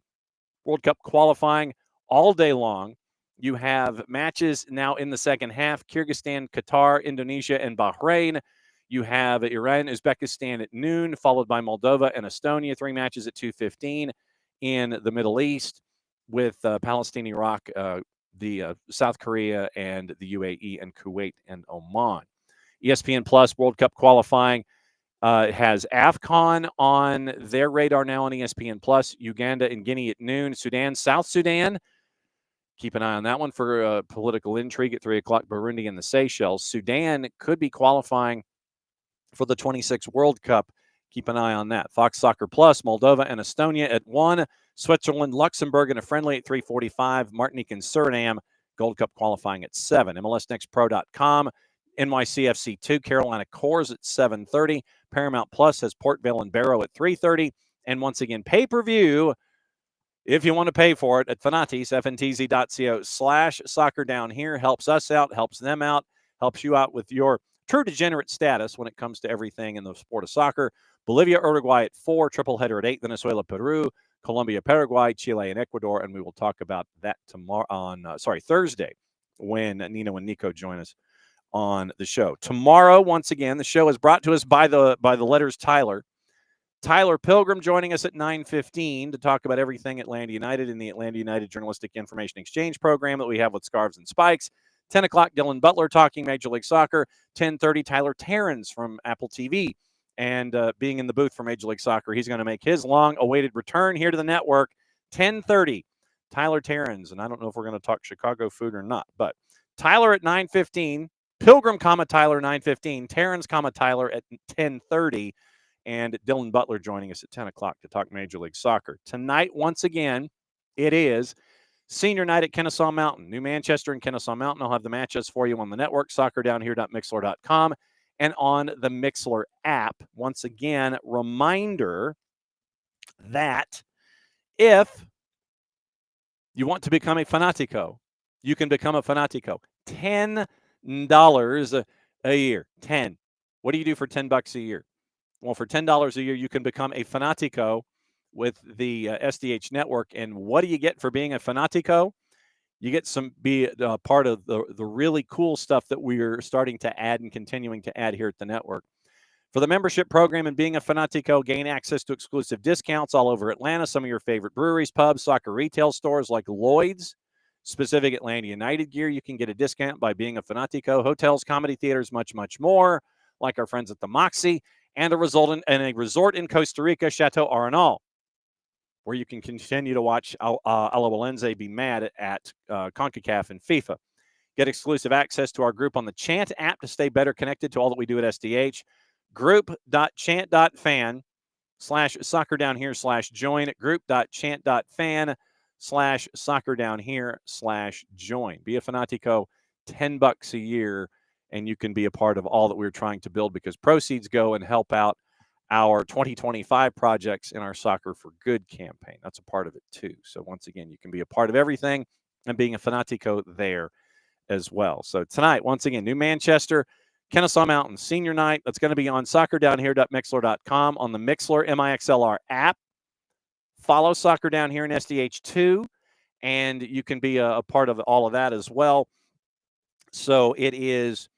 World Cup qualifying all day long. You have matches now in the second half: Kyrgyzstan, Qatar, Indonesia, and Bahrain. You have Iran, Uzbekistan at noon, followed by Moldova and Estonia. 3 matches at 2:15 in the Middle East with Palestine, Iraq, the South Korea, and the UAE, and Kuwait and Oman. ESPN Plus World Cup qualifying has AFCON on their radar now on ESPN Plus. Uganda and Guinea at noon. Sudan, South Sudan. Keep an eye on that one for political intrigue at 3 o'clock. Burundi and the Seychelles. Sudan could be qualifying for the 26 World Cup. Keep an eye on that. Fox Soccer Plus, Moldova and Estonia at 1. Switzerland, Luxembourg in a friendly at 3:45. Martinique and Suriname, Gold Cup qualifying at 7. MLSNextPro.com. NYCFC 2, Carolina Cores at 7:30. Paramount Plus has Port Vale and Barrow at 3:30. And once again, pay-per-view, if you want to pay for it, at Fanati's, fntz.co/soccer down here. Helps us out, helps them out, helps you out with your true degenerate status when it comes to everything in the sport of soccer. Bolivia, Uruguay at 4, triple header at 8, Venezuela, Peru, Colombia, Paraguay, Chile, and Ecuador. And we will talk about that tomorrow on Thursday when Nino and Nico join us on the show. Tomorrow, once again, the show is brought to us by the letters Tyler. Tyler Pilgrim joining us at 9:15 to talk about everything Atlanta United in the Atlanta United Journalistic Information Exchange program that we have with Scarves and Spikes. 10 o'clock, Dylan Butler talking Major League Soccer. 10:30, Tyler Terrens from Apple TV. And being in the booth for Major League Soccer, he's going to make his long-awaited return here to the network. 10:30, Tyler Terrens. And I don't know if we're going to talk Chicago food or not, but Tyler at 9:15, Pilgrim, Tyler 9:15, Terrens, Tyler at 10:30, and Dylan Butler joining us at 10 o'clock to talk Major League Soccer. Tonight, once again, it is Senior Night at Kennesaw Mountain. New Manchester and Kennesaw Mountain. I'll have the matches for you on the network, soccerdownhere.mixler.com, and on the Mixler app. Once again, reminder that if you want to become a Fanatico, you can become a Fanatico. $10 a year. 10. What do you do for $10 a year? Well, for $10 a year, you can become a Fanatico with the SDH network. And what do you get for being a Fanatico? You get be part of the really cool stuff that we're starting to add and continuing to add here at the network. For the membership program and being a Fanatico, gain access to exclusive discounts all over Atlanta, some of your favorite breweries, pubs, soccer retail stores like Lloyd's, specific Atlanta United gear. You can get a discount by being a Fanatico. Hotels, comedy theaters, much, much more, like our friends at the Moxie, and a resort in Costa Rica, Chateau Arenal, where you can continue to watch Alajuelense be mad at CONCACAF and FIFA. Get exclusive access to our group on the Chant app to stay better connected to all that we do at SDH. Group.chant.fan/soccerdownhere/join. Group.chant.fan/soccerdownhere/join. Be a Fanatico, $10 a year, and you can be a part of all that we're trying to build, because proceeds go and help out our 2025 projects in our Soccer for Good campaign. That's a part of it too. So once again, you can be a part of everything and being a Fanatico there as well. So tonight, once again, New Manchester, Kennesaw Mountain Senior Night. That's going to be on soccerdownhere.mixler.com, on the Mixler MIXLR app. Follow Soccer Down Here in SDH2, and you can be a part of all of that as well. So it is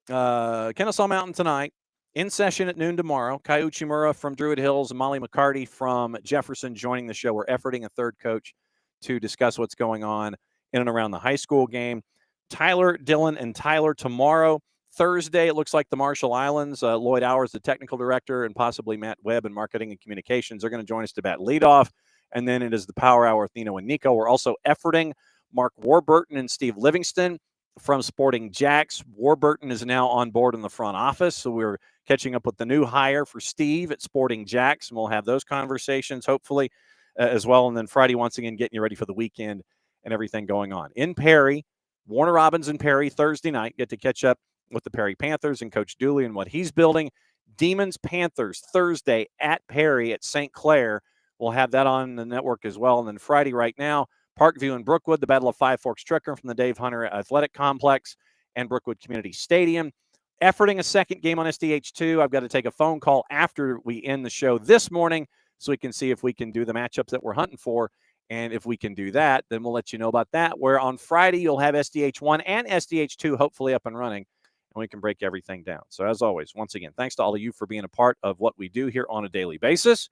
Kennesaw Mountain tonight, in session at noon tomorrow. Kai Uchimura from Druid Hills and Molly McCarty from Jefferson joining the show. We're efforting a third coach to discuss what's going on in and around the high school game. Tyler, Dylan, and Tyler tomorrow. Thursday, it looks like the Marshall Islands. Lloyd Hours, the technical director, and possibly Matt Webb in marketing and communications are going to join us to bat leadoff. And then it is the Power Hour with Nino and Nico. We're also efforting Mark Warburton and Steve Livingston from Sporting Jacks. Warburton is now on board in the front office, so we're catching up with the new hire for Steve at Sporting Jacks, and we'll have those conversations hopefully as well. And then Friday, once again, getting you ready for the weekend and everything going on. In Perry, Warner Robins and Perry Thursday night, get to catch up with the Perry Panthers and Coach Dooley and what he's building. Demons Panthers Thursday at Perry at St. Clair. We'll have that on the network as well. And then Friday right now, Parkview and Brookwood, the Battle of Five Forks Trickery from the Dave Hunter Athletic Complex and Brookwood Community Stadium. Efforting a second game on SDH2. I've got to take a phone call after we end the show this morning so we can see if we can do the matchups that we're hunting for. And if we can do that, then we'll let you know about that. Where on Friday, you'll have SDH1 and SDH2 hopefully up and running, and we can break everything down. So as always, once again, thanks to all of you for being a part of what we do here on a daily basis.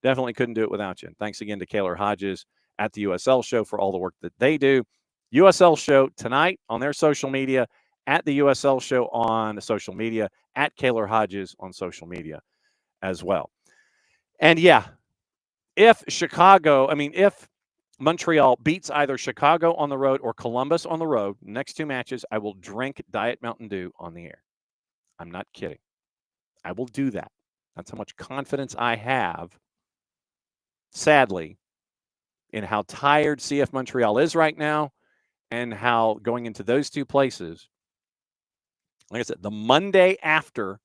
Definitely couldn't do it without you. And thanks again to Kaylor Hodges at the USL show for all the work that they do. USL show tonight on their social media, at the USL show on social media, at Kaylor Hodges on social media as well. And yeah, if Montreal beats either Chicago on the road or Columbus on the road, next two matches, I will drink Diet Mountain Dew on the air. I'm not kidding. I will do that. That's how much confidence I have, sadly, in how tired CF Montreal is right now and how going into those two places, like I said, the Monday after,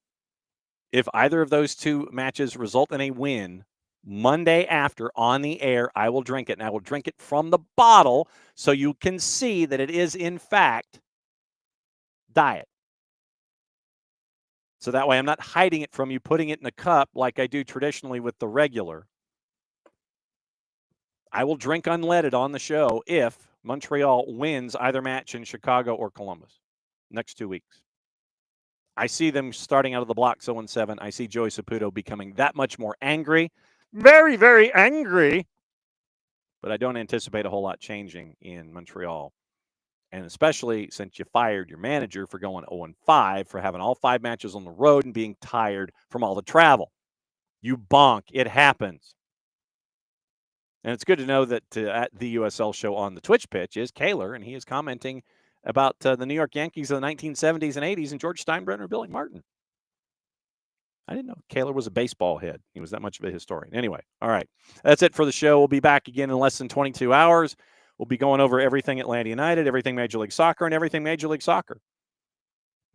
if either of those two matches result in a win, Monday after on the air, I will drink it. And I will drink it from the bottle so you can see that it is, in fact, diet. So that way I'm not hiding it from you, putting it in a cup like I do traditionally with the regular. I will drink unleaded on the show if Montreal wins either match in Chicago or Columbus next 2 weeks. I see them starting out of the block 0-7. I see Joey Saputo becoming that much more angry. Very, very angry. But I don't anticipate a whole lot changing in Montreal. And especially since you fired your manager for going 0-5, for having all 5 matches on the road and being tired from all the travel. You bonk. It happens. And it's good to know that at the USL show on the Twitch pitch is Kaylor, and he is commenting about the New York Yankees of the 1970s and 80s and George Steinbrenner, Billy Martin. I didn't know Kaylor was a baseball head. He was that much of a historian. Anyway, all right. That's it for the show. We'll be back again in less than 22 hours. We'll be going over everything Atlanta United, everything Major League Soccer, and everything Major League Soccer.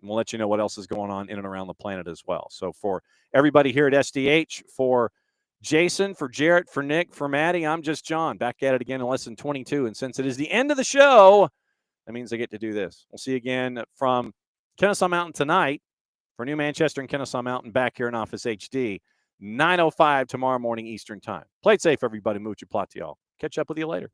And we'll let you know what else is going on in and around the planet as well. So for everybody here at SDH, for Jason, for Jarrett, for Nick, for Maddie, I'm just John. Back at it again in less than 22. And since it is the end of the show, that means I get to do this. We'll see you again from Kennesaw Mountain tonight for New Manchester and Kennesaw Mountain back here in Office HD, 9:05 tomorrow morning Eastern Time. Play it safe, everybody. Mucha platial. Catch up with you later.